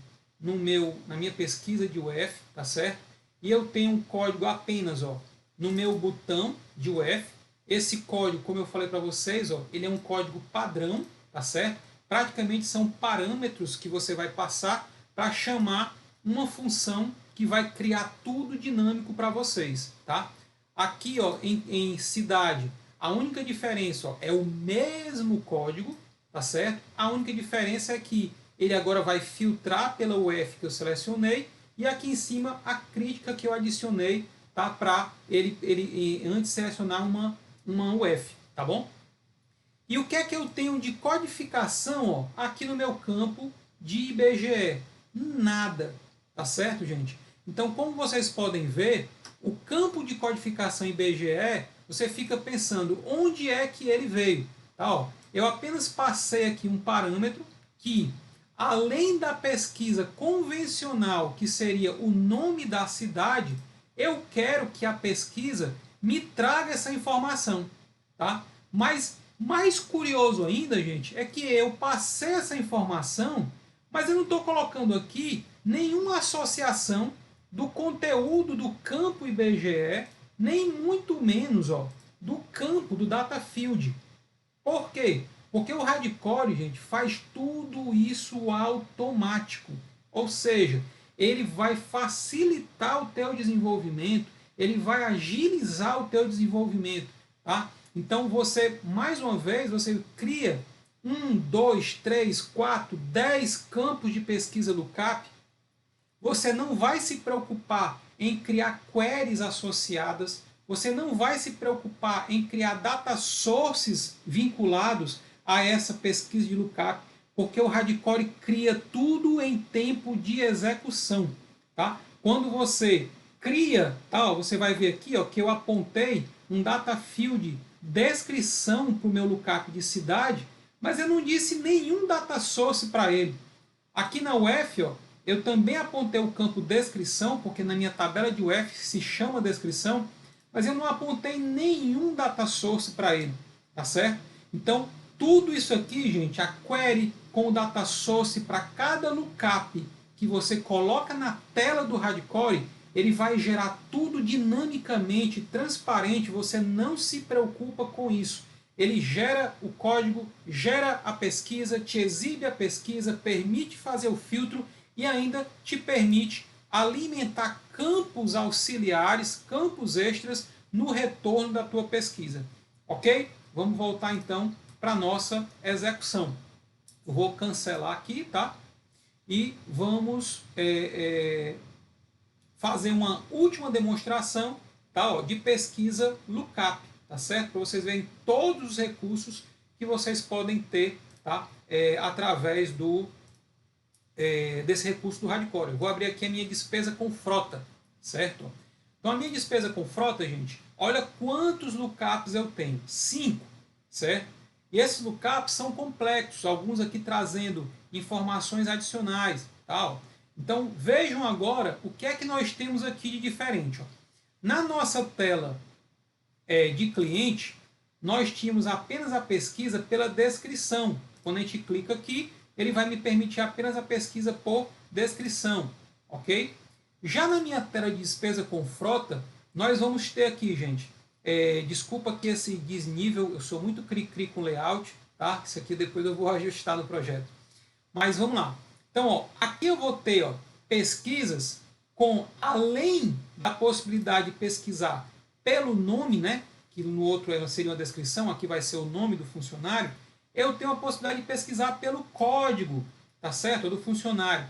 na minha pesquisa de UF, tá certo? E eu tenho um código apenas, ó, no meu botão de UF. Esse código, como eu falei para vocês, ó, ele é um código padrão, tá certo? Praticamente são parâmetros que você vai passar para chamar uma função que vai criar tudo dinâmico para vocês, tá? Aqui, ó, em cidade, a única diferença, ó, é o mesmo código, tá certo? A única diferença é que ele agora vai filtrar pela UF que eu selecionei e aqui em cima a crítica que eu adicionei, tá? Para ele antes selecionar uma UF, tá bom? E o que é que eu tenho de codificação, ó, aqui no meu campo de IBGE? Nada, tá certo, gente? Então, como vocês podem ver, o campo de codificação IBGE, você fica pensando onde é que ele veio. Tá, ó? Eu apenas passei aqui um parâmetro que, além da pesquisa convencional, que seria o nome da cidade, eu quero que a pesquisa me traga essa informação. Tá? Mas mais curioso ainda, gente, é que eu passei essa informação, mas eu não estou colocando aqui nenhuma associação do conteúdo do campo IBGE, nem muito menos, ó, do campo do data field. Por quê? Porque o Hardcore, gente, faz tudo isso automático. Ou seja, ele vai facilitar o teu desenvolvimento, ele vai agilizar o teu desenvolvimento, tá? Então você, mais uma vez, você cria 1, 2, 3, 4, 10 campos de pesquisa lookup. Você não vai se preocupar em criar queries associadas, você não vai se preocupar em criar data sources vinculados a essa pesquisa de lookup, porque o Hardcore cria tudo em tempo de execução. Tá? Quando você cria, tá, você vai ver aqui, ó, que eu apontei um data field descrição para o meu lookup de cidade, mas eu não disse nenhum data source para ele. Aqui na UF, ó, eu também apontei o campo descrição, porque na minha tabela de UF se chama descrição, mas eu não apontei nenhum data source para ele, tá certo? Então, tudo isso aqui, gente, a query com o data source para cada lookup que você coloca na tela do Hardcore, ele vai gerar tudo dinamicamente, transparente, você não se preocupa com isso. Ele gera o código, gera a pesquisa, te exibe a pesquisa, permite fazer o filtro e ainda te permite alimentar campos auxiliares, campos extras no retorno da tua pesquisa. Ok? Vamos voltar então para a nossa execução. Eu vou cancelar aqui, tá? E vamos fazer uma última demonstração, tá, ó, de pesquisa lookup, tá certo? Para vocês verem todos os recursos que vocês podem ter, tá? Através desse recurso do Hardcore. Eu vou abrir aqui a minha despesa com frota, certo? Então a minha despesa com frota, gente, olha quantos lookups eu tenho. 5, certo? E esses lookups são complexos, alguns aqui trazendo informações adicionais, tal. Então vejam agora o que é que nós temos aqui de diferente. Ó. Na nossa tela de cliente, nós tínhamos apenas a pesquisa pela descrição. Quando a gente clica aqui, ele vai me permitir apenas a pesquisa por descrição, ok? Já na minha tela de despesa com frota, nós vamos ter aqui, gente, desculpa que esse desnível, eu sou muito cri-cri com layout, tá? Isso aqui depois eu vou ajustar no projeto. Mas vamos lá. Então, ó, aqui eu vou ter, ó, pesquisas com, além da possibilidade de pesquisar pelo nome, né, que no outro seria uma descrição, aqui vai ser o nome do funcionário, eu tenho a possibilidade de pesquisar pelo código, tá certo? Do funcionário.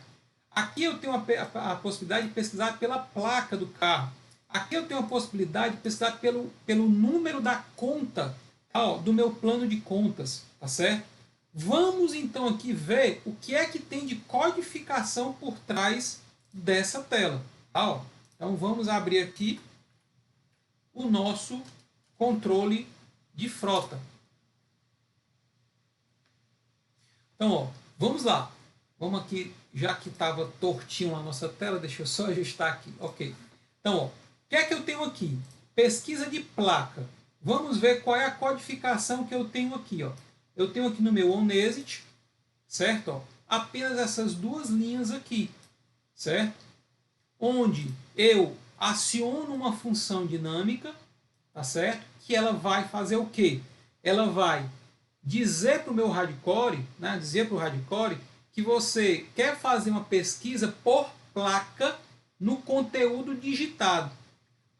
Aqui eu tenho a possibilidade de pesquisar pela placa do carro. Aqui eu tenho a possibilidade de pesquisar pelo número da conta, ó, do meu plano de contas, tá certo? Vamos então aqui ver o que é que tem de codificação por trás dessa tela. Tá, ó. Então vamos abrir aqui o nosso controle de frota. Então, ó, vamos lá. Vamos aqui, já que estava tortinho a nossa tela, deixa eu só ajustar aqui. Ok. Então, ó, o que é que eu tenho aqui? Pesquisa de placa. Vamos ver qual é a codificação que eu tenho aqui. Ó. Eu tenho aqui no meu OnExit, certo? Ó, apenas essas duas linhas aqui, certo? Onde eu aciono uma função dinâmica, tá certo? Que ela vai fazer o quê? Ela vai dizer para o meu hardcore, né? Dizer para o hardcore que você quer fazer uma pesquisa por placa no conteúdo digitado.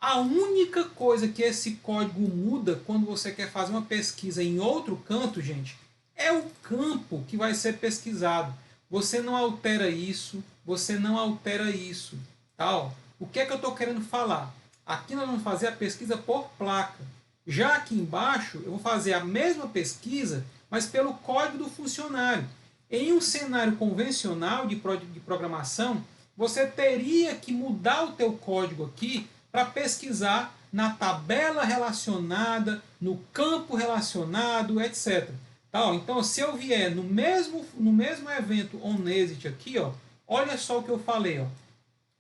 A única coisa que esse código muda quando você quer fazer uma pesquisa em outro canto, gente, é o campo que vai ser pesquisado. Você não altera isso, você não altera isso. Tá, ó. O que é que eu estou querendo falar? Aqui nós vamos fazer a pesquisa por placa. Já aqui embaixo, eu vou fazer a mesma pesquisa, mas pelo código do funcionário. Em um cenário convencional de programação, você teria que mudar o teu código aqui para pesquisar na tabela relacionada, no campo relacionado, etc. Tá, ó, então, se eu vier no mesmo evento OnExit aqui, ó, olha só o que eu falei. Ó,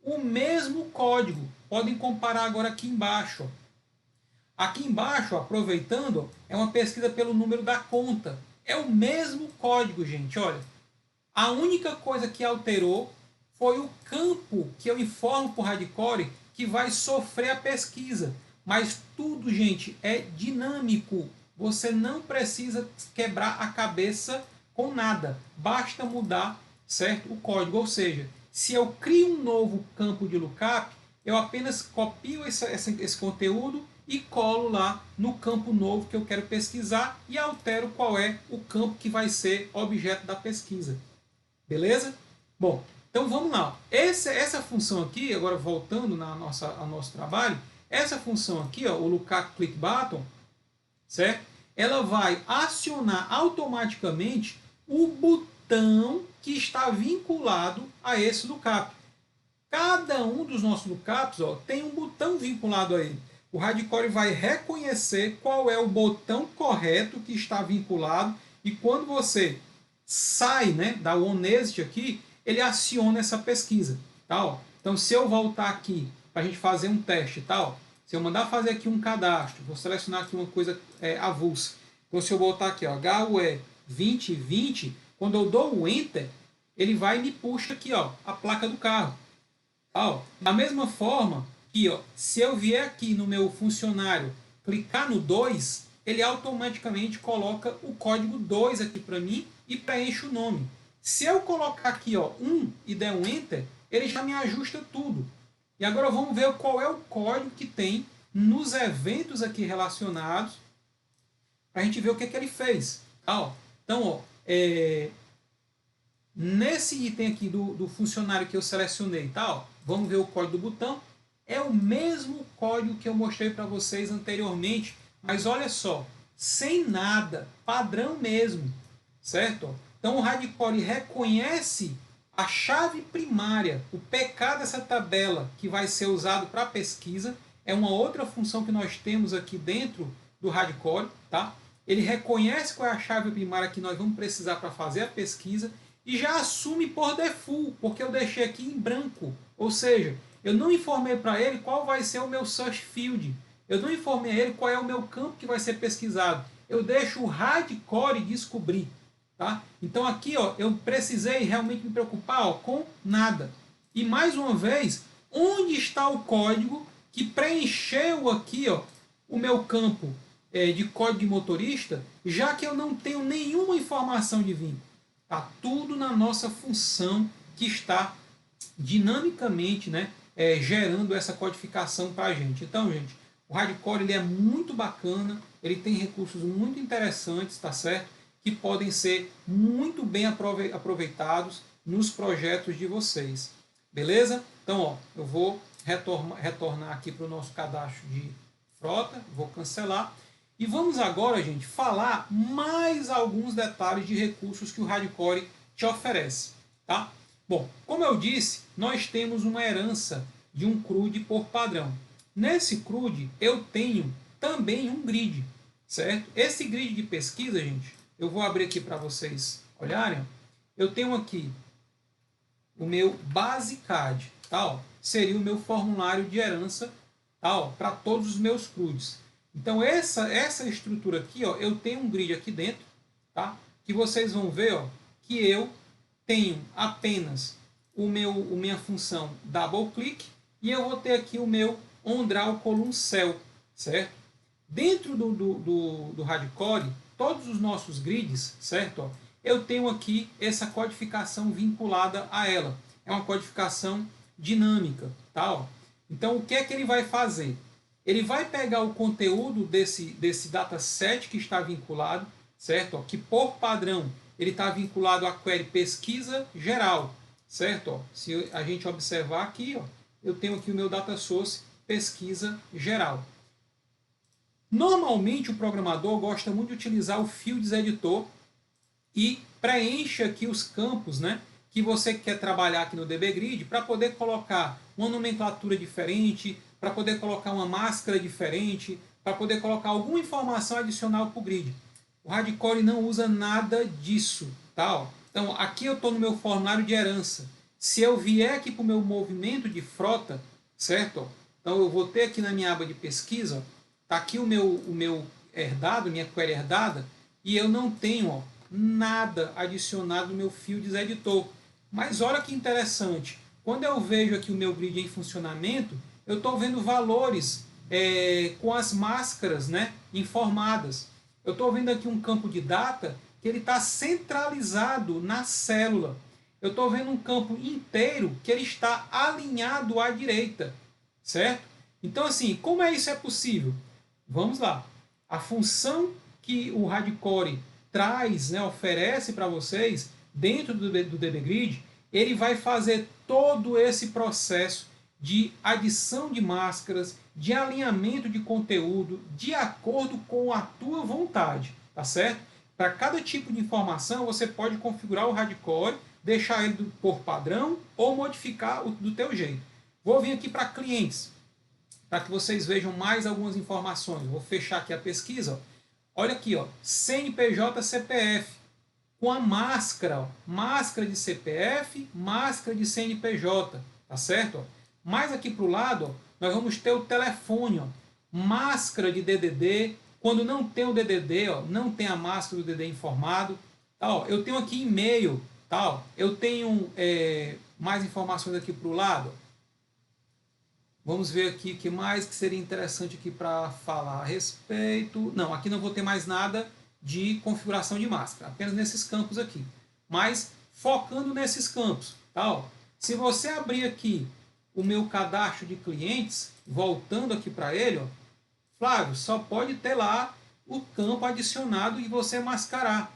o mesmo código. Podem comparar agora aqui embaixo. Ó. Aqui embaixo, aproveitando, é uma pesquisa pelo número da conta. É o mesmo código, gente. Olha, a única coisa que alterou foi o campo que eu informo para o hardcore que vai sofrer a pesquisa. Mas tudo, gente, é dinâmico. Você não precisa quebrar a cabeça com nada. Basta mudar, certo, o código. Ou seja, se eu crio um novo campo de lookup, eu apenas copio esse conteúdo e colo lá no campo novo que eu quero pesquisar e altero qual é o campo que vai ser objeto da pesquisa. Beleza? Bom, então vamos lá. Essa função aqui, agora voltando ao nosso trabalho, essa função aqui, ó, o lookup click button, certo? Ela vai acionar automaticamente o botão que está vinculado a esse lookup. Cada um dos nossos lookups, ó, tem um botão vinculado a ele. O hardcore vai reconhecer qual é o botão correto que está vinculado e quando você sai, né, da OnExit aqui, ele aciona essa pesquisa. Tá, ó. Então, se eu voltar aqui para a gente fazer um teste, tá, ó, se eu mandar fazer aqui um cadastro, vou selecionar aqui uma coisa avulsa. Então, se eu botar aqui, ó, HUE 2020, quando eu dou o Enter, ele vai e me puxa aqui, ó, a placa do carro. Tá, ó. Da mesma forma que, ó, se eu vier aqui no meu funcionário, clicar no 2, ele automaticamente coloca o código 2 aqui para mim e preenche o nome. Se eu colocar aqui, ó, 1 e der um Enter, ele já me ajusta tudo. E agora vamos ver qual é o código que tem nos eventos aqui relacionados para a gente ver o que, que ele fez. Tá, ó. Então, ó, nesse item aqui do funcionário que eu selecionei, tá, ó, vamos ver o código do botão. É o mesmo código que eu mostrei para vocês anteriormente, mas olha só, sem nada, padrão mesmo, certo? Então o hardcore reconhece a chave primária, o PK dessa tabela que vai ser usado para pesquisa, é uma outra função que nós temos aqui dentro do hardcore, tá? Ele reconhece qual é a chave primária que nós vamos precisar para fazer a pesquisa e já assume por default, porque eu deixei aqui em branco, ou seja, eu não informei para ele qual vai ser o meu search field. Eu não informei a ele qual é o meu campo que vai ser pesquisado. Eu deixo o hardcore descobrir. Tá? Então aqui ó, eu precisei realmente me preocupar ó, com nada. E mais uma vez, onde está o código que preencheu aqui ó, o meu campo de código de motorista, já que eu não tenho nenhuma informação de vínculo. Está tudo na nossa função que está dinamicamente, né, gerando essa codificação para a gente. Então, gente, o Hardcore ele é muito bacana, ele tem recursos muito interessantes, tá certo? Que podem ser muito bem aproveitados nos projetos de vocês. Beleza? Então, ó, eu vou retornar aqui para o nosso cadastro de frota, vou cancelar. E vamos agora, gente, falar mais alguns detalhes de recursos que o Hardcore te oferece. Tá? Bom, como eu disse, nós temos uma herança de um CRUD por padrão. Nesse CRUD, eu tenho também um grid, certo? Esse grid de pesquisa, gente, eu vou abrir aqui para vocês olharem. Eu tenho aqui o meu BaseCAD, tá? Ó, seria o meu formulário de herança, tá? Para todos os meus CRUDs. Então, essa estrutura aqui, ó, eu tenho um grid aqui dentro, tá? Que vocês vão ver ó, que eu tenho apenas minha função double click e eu vou ter aqui o meu onDraw column cell, certo? Dentro do Hardcore, todos os nossos grids, certo? Ó, eu tenho aqui essa codificação vinculada a ela. É uma codificação dinâmica, tá? Ó. Então, o que é que ele vai fazer? Ele vai pegar o conteúdo desse dataset que está vinculado, certo? Ó, que por padrão ele está vinculado à query pesquisa geral, certo? Ó, se a gente observar aqui, ó, eu tenho aqui o meu data source pesquisa geral. Normalmente o programador gosta muito de utilizar o Fields Editor e preenche aqui os campos, né, que você quer trabalhar aqui no DBGrid para poder colocar uma nomenclatura diferente, para poder colocar uma máscara diferente, para poder colocar alguma informação adicional para o grid. O Hardcore não usa nada disso. Tá? Ó. Então, aqui eu estou no meu formulário de herança. Se eu vier aqui para o meu movimento de frota, certo? Ó, então, eu vou ter aqui na minha aba de pesquisa, está aqui o meu herdado, minha query herdada, e eu não tenho ó, nada adicionado no meu Fields Editor. Mas olha que interessante. Quando eu vejo aqui o meu grid em funcionamento, eu estou vendo valores com as máscaras, né, informadas. Eu estou vendo aqui um campo de data que ele está centralizado na célula. Eu estou vendo um campo inteiro que ele está alinhado à direita, certo? Então, assim, como isso é possível? Vamos lá. A função que o Hardcore traz, né, oferece para vocês dentro do DBGrid, ele vai fazer todo esse processo de adição de máscaras, de alinhamento de conteúdo, de acordo com a tua vontade, tá certo? Para cada tipo de informação, você pode configurar o Hardcore, deixar ele por padrão ou modificar do teu jeito. Vou vir aqui para clientes, para que vocês vejam mais algumas informações. Vou fechar aqui a pesquisa. Ó. Olha aqui, ó, CNPJ CPF, com a máscara, ó, máscara de CPF, máscara de CNPJ, tá certo? Ó. Mais aqui para o lado, ó, nós vamos ter o telefone, ó, máscara de DDD. Quando não tem o DDD, ó, não tem a máscara do DDD informado. Tá, ó, eu tenho aqui e-mail, tá, ó, eu tenho mais informações aqui para o lado. Vamos ver aqui o que mais que seria interessante aqui para falar a respeito. Não, aqui não vou ter mais nada de configuração de máscara, apenas nesses campos aqui. Mas focando nesses campos, tá? Ó, se você abrir aqui o meu cadastro de clientes, voltando aqui para ele, ó, Flávio, só pode ter lá o campo adicionado e você mascarar.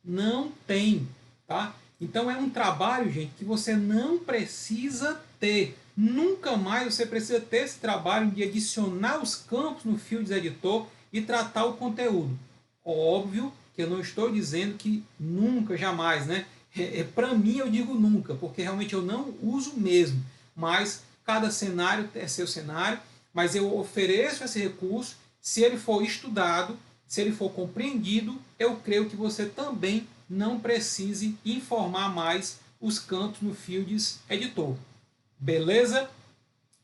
Não tem, tá? Então é um trabalho, gente, que você não precisa ter. Nunca mais você precisa ter esse trabalho de adicionar os campos no Fields Editor e tratar o conteúdo. Óbvio que eu não estou dizendo que nunca, jamais, né? Para mim eu digo nunca, porque realmente eu não uso mesmo. Mas cada cenário é seu cenário, mas eu ofereço esse recurso. Se ele for estudado, se ele for compreendido, eu creio que você também não precise informar mais os campos no Fields Editor. Beleza?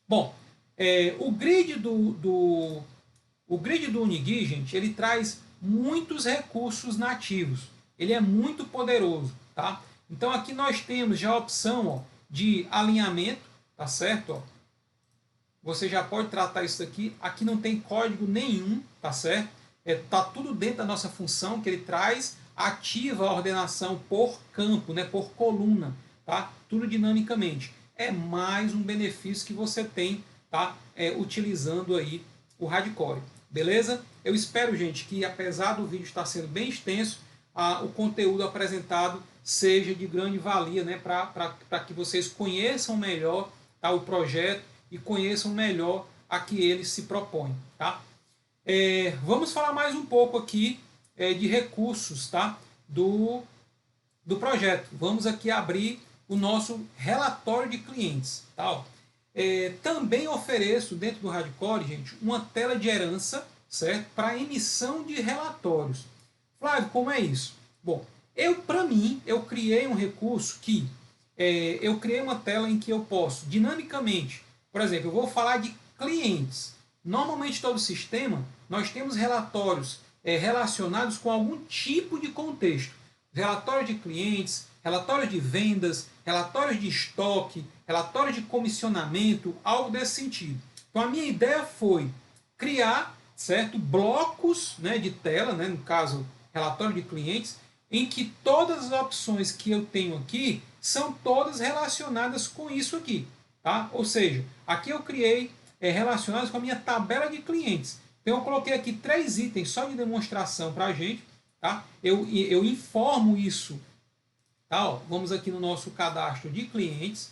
Bom, o grid do O grid do Unigui, gente, ele traz muitos recursos nativos. Ele é muito poderoso, tá? Então aqui nós temos já a opção, ó, de alinhamento, tá certo? Ó, você já pode tratar isso aqui. Aqui não tem código nenhum, tá certo? Tá tudo dentro da nossa função que ele traz, ativa a ordenação por campo, né, por coluna, tá? Tudo dinamicamente. É mais um benefício que você tem, tá? Utilizando aí o Hardcore, beleza? Eu espero, gente, que apesar do vídeo estar sendo bem extenso, o conteúdo apresentado seja de grande valia, né, para que vocês conheçam melhor, tá, o projeto e conheçam melhor a que ele se propõe, tá? Vamos falar mais um pouco aqui de recursos, tá, do projeto. Vamos aqui abrir o nosso relatório de clientes, tá? Também ofereço dentro do Hardcore, gente, uma tela de herança, certo, para emissão de relatórios. Flávio, como é isso? Bom, para mim, eu criei um recurso que eu criei uma tela em que eu posso dinamicamente, por exemplo, eu vou falar de clientes. Normalmente todo sistema nós temos relatórios relacionados com algum tipo de contexto. Relatório de clientes, relatórios de vendas, relatórios de estoque, relatórios de comissionamento, algo desse sentido. Então a minha ideia foi criar, certo, blocos, né, de tela, né, no caso relatório de clientes, em que todas as opções que eu tenho aqui são todas relacionadas com isso aqui, tá? Ou seja, aqui eu criei relacionados com a minha tabela de clientes. Então eu coloquei aqui 3 itens só de demonstração para a gente, tá? Eu informo isso, tá? Ó, vamos aqui no nosso cadastro de clientes,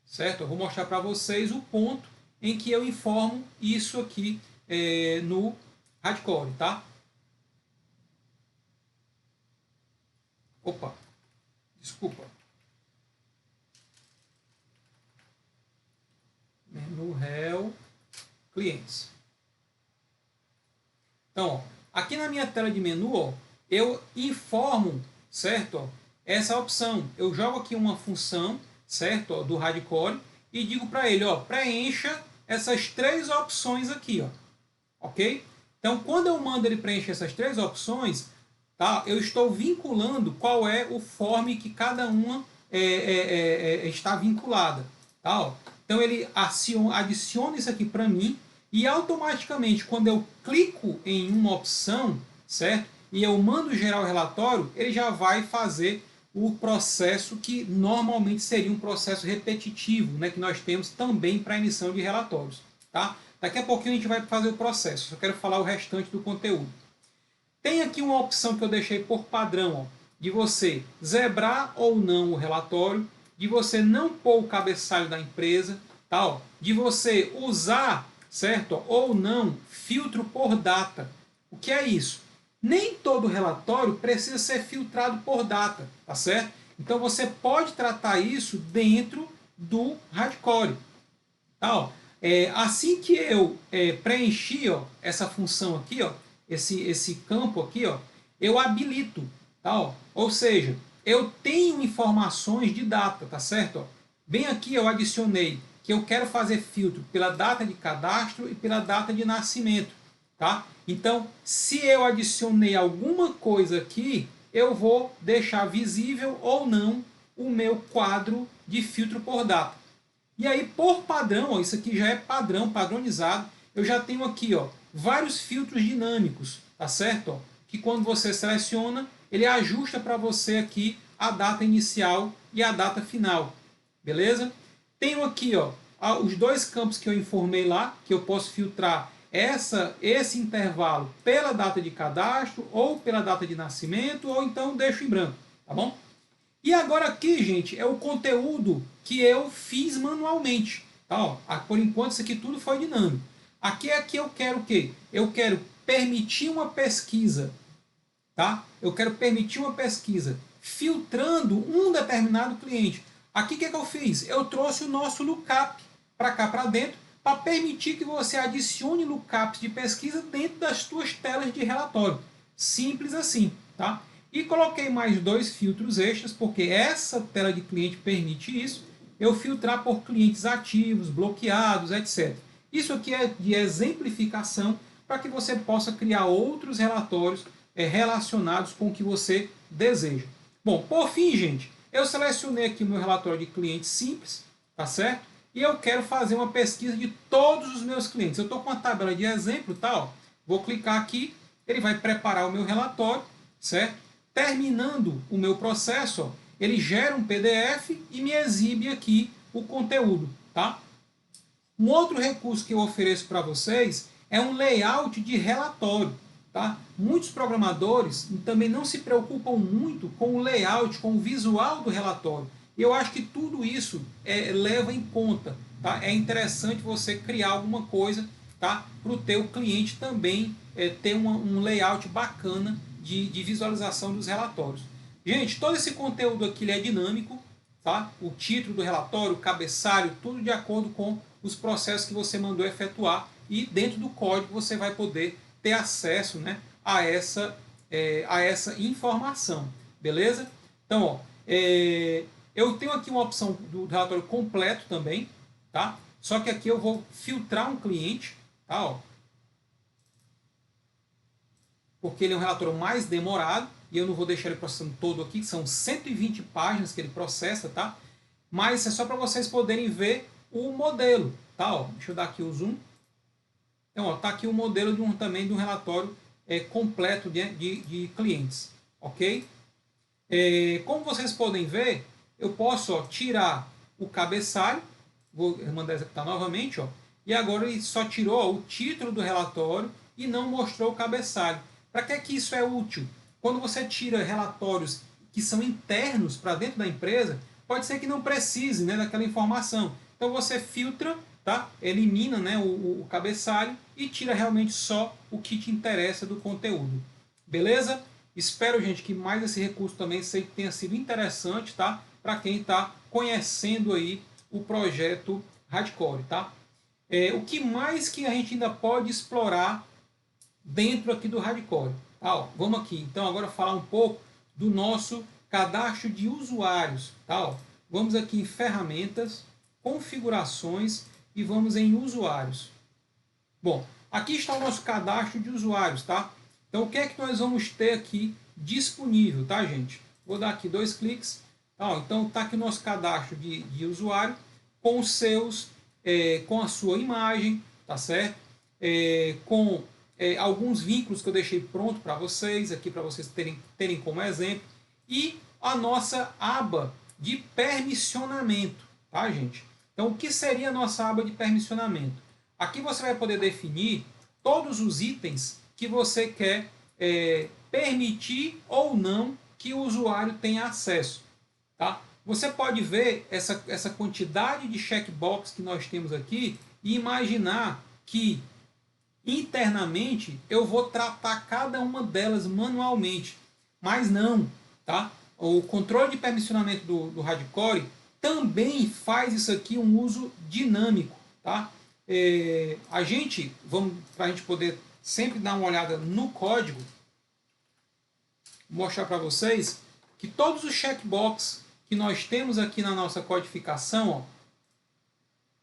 certo? Eu vou mostrar para vocês o ponto em que eu informo isso aqui no Hardcore, tá? Opa, desculpa. Menu Réu, clientes. Então, ó, aqui na minha tela de menu, ó, eu informo, certo, ó, essa opção. Eu jogo aqui uma função, certo, ó, do Hardcore e digo para ele, ó, preencha essas 3 opções aqui, ó, ok? Então, quando eu mando ele preencher essas 3 opções, tá, eu estou vinculando qual é o form que cada uma está vinculada, tá? Ó. Então ele adiciona isso aqui para mim e automaticamente quando eu clico em uma opção, certo? E eu mando gerar o relatório, ele já vai fazer o processo que normalmente seria um processo repetitivo, né, que nós temos também para emissão de relatórios, tá? Daqui a pouquinho a gente vai fazer o processo, só quero falar o restante do conteúdo. Tem aqui uma opção que eu deixei por padrão, ó, de você zebrar ou não o relatório, de você não pôr o cabeçalho da empresa, tal, de você usar, certo, ou não, filtro por data. O que é isso? Nem todo relatório precisa ser filtrado por data, tá certo? Então você pode tratar isso dentro do Hardcore. Tá, ó. Assim que eu preenchi, ó, essa função aqui, ó, esse campo aqui, ó, eu habilito, tá, ó. Ou seja, eu tenho informações de data, tá certo? Ó. Bem aqui eu adicionei que eu quero fazer filtro pela data de cadastro e pela data de nascimento, tá? Então, se eu adicionei alguma coisa aqui, eu vou deixar visível ou não o meu quadro de filtro por data. E aí, por padrão, ó, isso aqui já é padrão, padronizado, eu já tenho aqui, ó, vários filtros dinâmicos, tá certo? Ó, que quando você seleciona, ele ajusta para você aqui a data inicial e a data final, beleza? Tenho aqui, ó, os 2 campos que eu informei lá, que eu posso filtrar esse intervalo pela data de cadastro, ou pela data de nascimento, ou então deixo em branco, tá bom? E agora aqui, gente, é o conteúdo que eu fiz manualmente. Tá, ó, por enquanto isso aqui tudo foi dinâmico. Aqui eu quero o quê? Eu quero permitir uma pesquisa, tá? Eu quero permitir uma pesquisa filtrando um determinado cliente. Aqui o que eu fiz? Eu trouxe o nosso lookup para cá para dentro para permitir que você adicione lookups de pesquisa dentro das suas telas de relatório. Simples assim, tá? E coloquei mais 2 filtros extras, porque essa tela de cliente permite isso, eu filtrar por clientes ativos, bloqueados, etc. Isso aqui é de exemplificação para que você possa criar outros relatórios relacionados com o que você deseja. Bom, por fim, gente, eu selecionei aqui o meu relatório de clientes simples, tá certo? E eu quero fazer uma pesquisa de todos os meus clientes. Eu estou com uma tabela de exemplo, tá? Ó. Vou clicar aqui, ele vai preparar o meu relatório, certo? Terminando o meu processo, ó, ele gera um PDF e me exibe aqui o conteúdo, tá? Um outro recurso que eu ofereço para vocês é um layout de relatório. Tá? Muitos programadores também não se preocupam muito com o layout, com o visual do relatório. Eu acho que tudo isso leva em conta. Tá? É interessante você criar alguma coisa, tá? Para o teu cliente também ter um layout bacana de visualização dos relatórios. Gente, todo esse conteúdo aqui ele é dinâmico. Tá? O título do relatório, o cabeçalho, tudo de acordo com os processos que você mandou efetuar e dentro do código você vai poder ter acesso, né, a essa informação, beleza? Então, ó, eu tenho aqui uma opção do relatório completo também, tá? Só que aqui eu vou filtrar um cliente, tá? Ó, porque ele é um relatório mais demorado e eu não vou deixar ele processando todo aqui, que são 120 páginas que ele processa, tá? Mas é só para vocês poderem ver o modelo, tá? Ó, deixa eu dar aqui o zoom. Então, está aqui o modelo também de um relatório completo de clientes, ok? Como vocês podem ver, eu posso tirar o cabeçalho, vou mandar executar novamente, ó, e agora ele só tirou o título do relatório e não mostrou o cabeçalho. Para que isso é útil? Quando você tira relatórios que são internos para dentro da empresa, pode ser que não precise, né, daquela informação. Então você filtra, tá? Elimina, né, o cabeçalho e tira realmente só o que te interessa do conteúdo. Beleza? Espero, gente, que mais esse recurso também tenha sido interessante, tá? Para quem está conhecendo aí o projeto Hardcore, tá? O que mais que a gente ainda pode explorar dentro aqui do Hardcore? Tá, ó, vamos aqui, então, agora falar um pouco do nosso cadastro de usuários. Tá, ó. Vamos aqui em ferramentas, configurações e vamos em usuários. Bom, aqui está o nosso cadastro de usuários, tá? Então, o que é que nós vamos ter aqui disponível, tá, gente? Vou dar aqui 2 cliques. Tá, ó, então, está aqui o nosso cadastro de usuário com os seus, com a sua imagem, tá certo? Com alguns vínculos que eu deixei pronto para vocês, aqui para vocês terem como exemplo. E a nossa aba de permissionamento, tá, gente? Então, o que seria a nossa aba de permissionamento? Aqui você vai poder definir todos os itens que você quer permitir ou não que o usuário tenha acesso. Tá? Você pode ver essa quantidade de checkbox que nós temos aqui e imaginar que internamente eu vou tratar cada uma delas manualmente. Mas não. Tá? O controle de permissionamento do Hardcore também faz isso aqui um uso dinâmico. Tá? Para a gente poder sempre dar uma olhada no código, mostrar para vocês que todos os checkbox que nós temos aqui na nossa codificação, ó,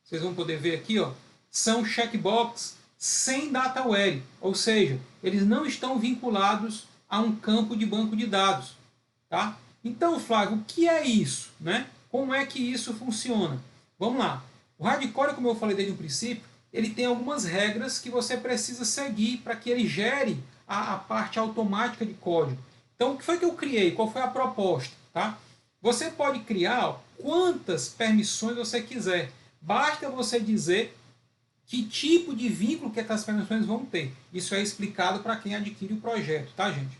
vocês vão poder ver aqui, ó, são checkbox sem dataware, ou seja, eles não estão vinculados a um campo de banco de dados. Tá? Então, Flávio, o que é isso? Né? Como é que isso funciona? Vamos lá. O Hardcore, como eu falei desde o princípio, ele tem algumas regras que você precisa seguir para que ele gere a parte automática de código. Então, o que foi que eu criei? Qual foi a proposta? Tá? Você pode criar quantas permissões você quiser. Basta você dizer que tipo de vínculo que essas permissões vão ter. Isso é explicado para quem adquire o projeto, tá, gente?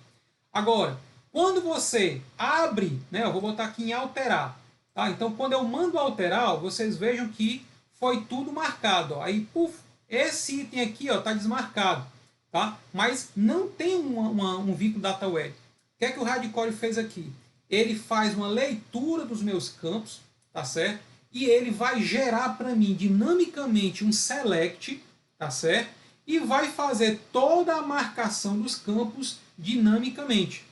Agora, quando você abre, né, eu vou botar aqui em alterar. Tá? Então, quando eu mando alterar, vocês vejam que foi tudo marcado. Ó. Aí, puf, esse item aqui está desmarcado. Tá? Mas não tem um vínculo dataware. O que é que o Hardcore fez aqui? Ele faz uma leitura dos meus campos, tá certo? E ele vai gerar para mim dinamicamente um select, tá certo? E vai fazer toda a marcação dos campos dinamicamente.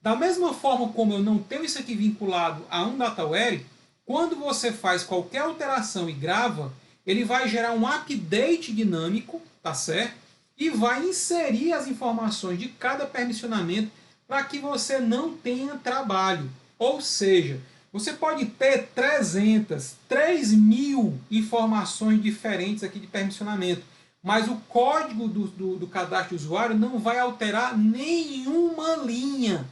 Da mesma forma como eu não tenho isso aqui vinculado a um dataware, quando você faz qualquer alteração e grava, ele vai gerar um update dinâmico, tá certo? E vai inserir as informações de cada permissionamento para que você não tenha trabalho. Ou seja, você pode ter 300, 3.000 informações diferentes aqui de permissionamento, mas o código do cadastro de usuário não vai alterar nenhuma linha.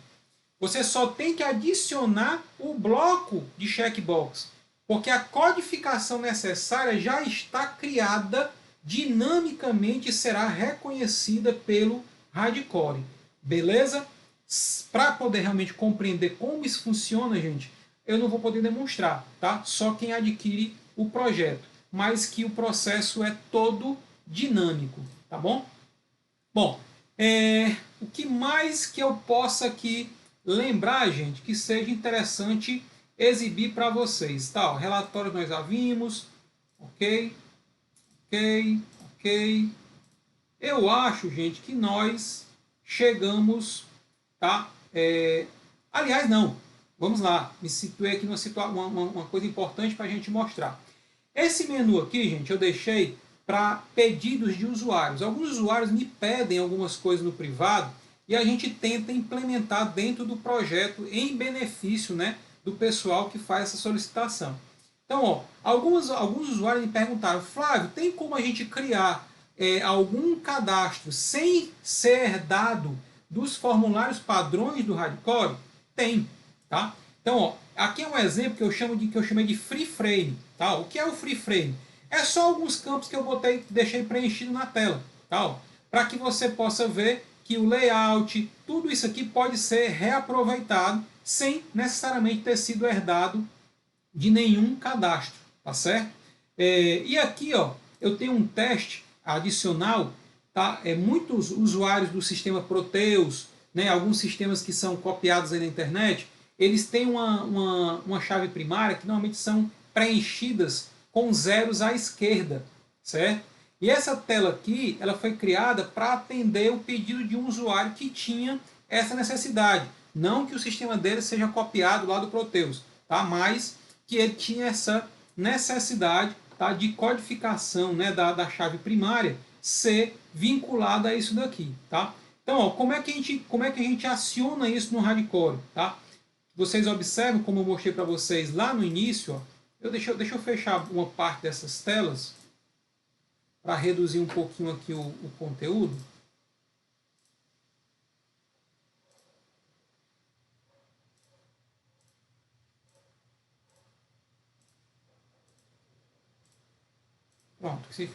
Você só tem que adicionar o bloco de checkbox, porque a codificação necessária já está criada dinamicamente e será reconhecida pelo Hardcore. Beleza? Para poder realmente compreender como isso funciona, gente, eu não vou poder demonstrar, tá? Só quem adquire o projeto, mas que o processo é todo dinâmico, tá bom? Bom, o que mais que eu possa aqui lembrar, gente, que seja interessante exibir para vocês, tá? O relatório nós já vimos, ok, ok, ok. Eu acho, gente, que nós chegamos, tá? Aliás, não. Vamos lá. Me situei aqui uma coisa importante para a gente mostrar. Esse menu aqui, gente, eu deixei para pedidos de usuários. Alguns usuários me pedem algumas coisas no privado e a gente tenta implementar dentro do projeto em benefício, né, do pessoal que faz essa solicitação. Então, ó, alguns usuários me perguntaram, Flávio, tem como a gente criar algum cadastro sem ser dado dos formulários padrões do Hardcore? Tem, tá? Então, ó, aqui é um exemplo que eu chamei de free frame, tá? O que é o free frame? É só alguns campos que eu deixei preenchido na tela, tá? Para que você possa ver que o layout, tudo isso aqui pode ser reaproveitado sem necessariamente ter sido herdado de nenhum cadastro, tá certo? E aqui, ó, eu tenho um teste adicional, tá? Muitos usuários do sistema Proteus, né, alguns sistemas que são copiados aí na internet, eles têm uma chave primária que normalmente são preenchidas com zeros à esquerda, certo? E essa tela aqui, ela foi criada para atender o pedido de um usuário que tinha essa necessidade. Não que o sistema dele seja copiado lá do Proteus, tá? Mas que ele tinha essa necessidade, tá, de codificação, né, da chave primária ser vinculada a isso daqui, tá? Então, ó, como é que a gente aciona isso no Hardcore, tá? Vocês observam, como eu mostrei para vocês lá no início, ó, deixa eu fechar uma parte dessas telas para reduzir um pouquinho aqui o conteúdo. Pronto, assim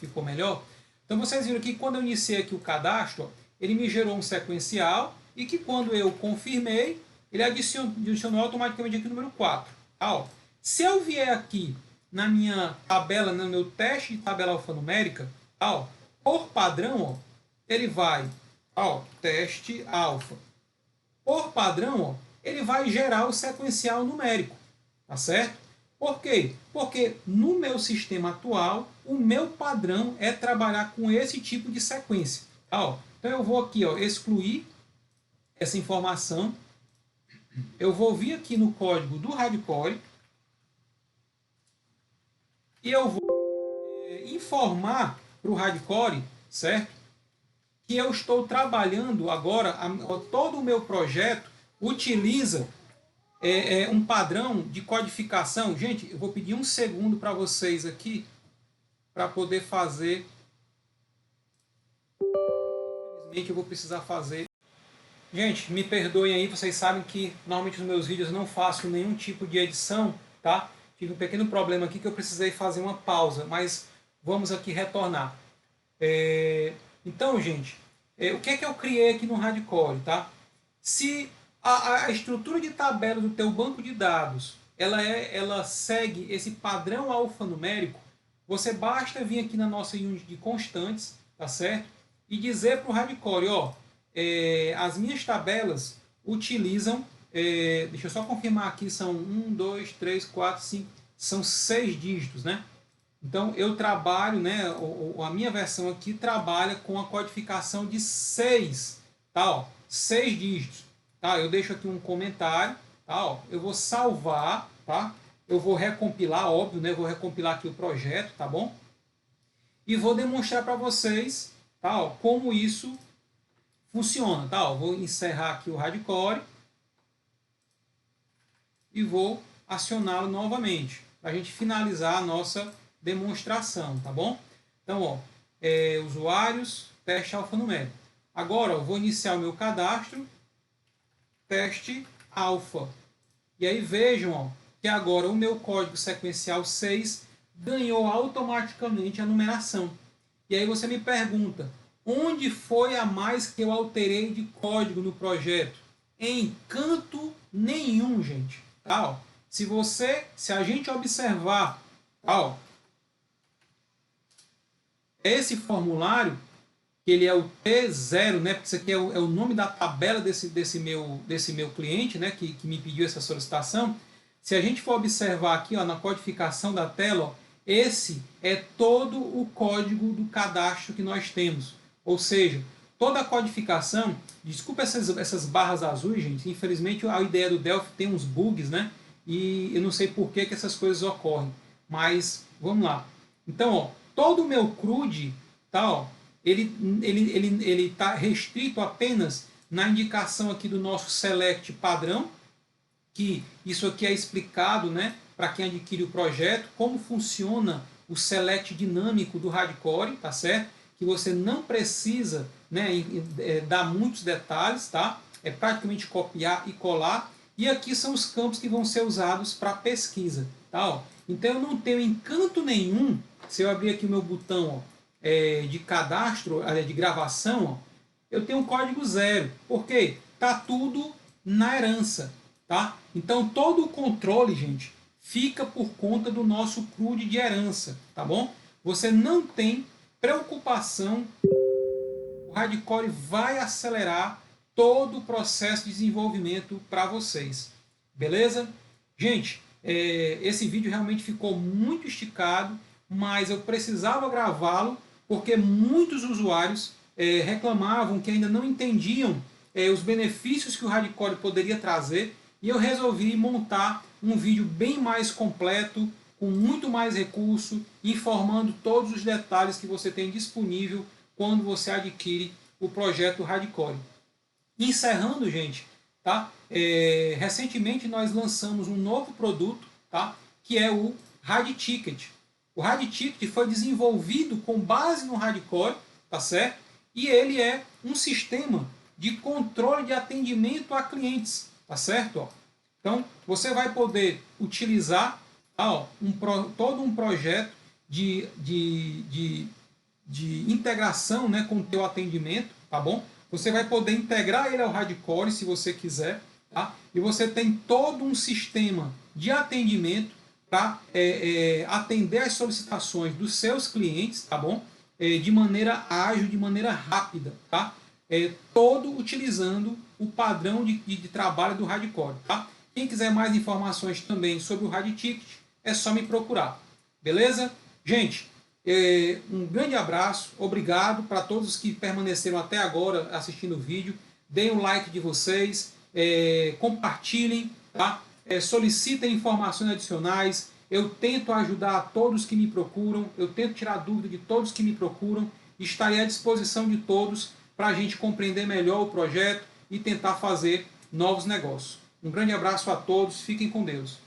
ficou melhor. Então vocês viram que quando eu iniciei aqui o cadastro, ele me gerou um sequencial e que quando eu confirmei, ele adicionou automaticamente aqui o número 4. Tá, ó. Se eu vier aqui na minha tabela, no meu teste de tabela alfanumérica, tá, ó, por padrão, ó, ele vai, ó, teste alfa. Por padrão, ó, ele vai gerar o sequencial numérico, tá certo? Por quê? Porque no meu sistema atual, o meu padrão é trabalhar com esse tipo de sequência. Tá, ó. Então eu vou aqui, ó, excluir essa informação. Eu vou vir aqui no código do Hardcore e eu vou informar para o Hardcore, certo? Que eu estou trabalhando agora, todo o meu projeto utiliza um padrão de codificação. Gente, eu vou pedir um segundo para vocês aqui para poder fazer. Infelizmente eu vou precisar fazer. Gente, me perdoem aí, vocês sabem que normalmente nos meus vídeos eu não faço nenhum tipo de edição, tá? Tive um pequeno problema aqui que eu precisei fazer uma pausa, mas vamos aqui retornar. Então, gente, o que é que eu criei aqui no Hardcore, tá? Se a estrutura de tabela do teu banco de dados ela segue esse padrão alfanumérico, você basta vir aqui na nossa unit de constantes, tá certo? E dizer para o Hardcore, ó, as minhas tabelas utilizam, deixa eu só confirmar aqui, são 1, 2, 3, 4, 5, são 6 dígitos, né? Então eu trabalho, né, a minha versão aqui trabalha com a codificação de 6, tá, ó, 6 dígitos. Tá? Eu deixo aqui um comentário, tá, ó, eu vou salvar, tá? eu vou recompilar, óbvio, né? Eu vou recompilar aqui o projeto, tá bom? E vou demonstrar para vocês, tá, ó, como isso funciona, tá? Ó, vou encerrar aqui o Hardcore e vou acioná-lo novamente para a gente finalizar a nossa demonstração, tá bom? Então, ó, usuários, teste alfanumérico. Agora, eu vou iniciar o meu cadastro, teste alfa. E aí vejam, ó, que agora o meu código sequencial 6 ganhou automaticamente a numeração. E aí você me pergunta, onde foi a mais que eu alterei de código no projeto? Em canto nenhum, gente. Tá, ó. Se a gente observar, tá, ó, esse formulário, que ele é o T0, né? Porque isso aqui é o nome da tabela desse meu cliente, né? Que me pediu essa solicitação. Se a gente for observar aqui, ó, na codificação da tela, ó, esse é todo o código do cadastro que nós temos. Ou seja, toda a codificação, desculpa essas barras azuis, gente, infelizmente a ideia do Delphi tem uns bugs, né? E eu não sei por que essas coisas ocorrem. Mas, vamos lá. Então, ó, todo o meu CRUD, tá, ó, ele está restrito apenas na indicação aqui do nosso select padrão, que isso aqui é explicado, né, para quem adquire o projeto, como funciona o select dinâmico do Hardcore, tá certo? Que você não precisa, né, dar muitos detalhes, tá? É praticamente copiar e colar. E aqui são os campos que vão ser usados para pesquisa, tá? Ó. Então eu não tenho encanto nenhum, se eu abrir aqui o meu botão, ó, de cadastro, de gravação, ó, eu tenho um código 0. Por quê? Tá tudo na herança, tá? Então todo o controle, gente, fica por conta do nosso CRUD de herança, tá bom? Você não tem preocupação, o Hardcore vai acelerar todo o processo de desenvolvimento para vocês, beleza? Gente, esse vídeo realmente ficou muito esticado, mas eu precisava gravá-lo porque muitos usuários reclamavam que ainda não entendiam os benefícios que o Hardcore poderia trazer, e eu resolvi montar um vídeo bem mais completo, com muito mais recurso, informando todos os detalhes que você tem disponível quando você adquire o projeto Hardcore. Encerrando, gente, tá? Recentemente nós lançamos um novo produto, tá? Que é o HardTicket. O HardTicket foi desenvolvido com base no Hardcore, tá certo? E ele é um sistema de controle de atendimento a clientes, tá certo? Ó. Então, você vai poder utilizar, tá, ó, todo um projeto de integração, né, com o teu atendimento, tá bom? Você vai poder integrar ele ao Hardcore se você quiser, tá? E você tem todo um sistema de atendimento para atender as solicitações dos seus clientes, tá bom? De maneira ágil, de maneira rápida, tá? Todo utilizando o padrão de trabalho do Hardcore, tá? Quem quiser mais informações também sobre o HardTicket, é só me procurar, beleza? Gente, um grande abraço, obrigado para todos os que permaneceram até agora assistindo o vídeo. Deem o like de vocês, compartilhem, tá? Solicitem informações adicionais. Eu tento ajudar a todos que me procuram, eu tento tirar dúvida de todos que me procuram. Estarei à disposição de todos para a gente compreender melhor o projeto e tentar fazer novos negócios. Um grande abraço a todos, fiquem com Deus.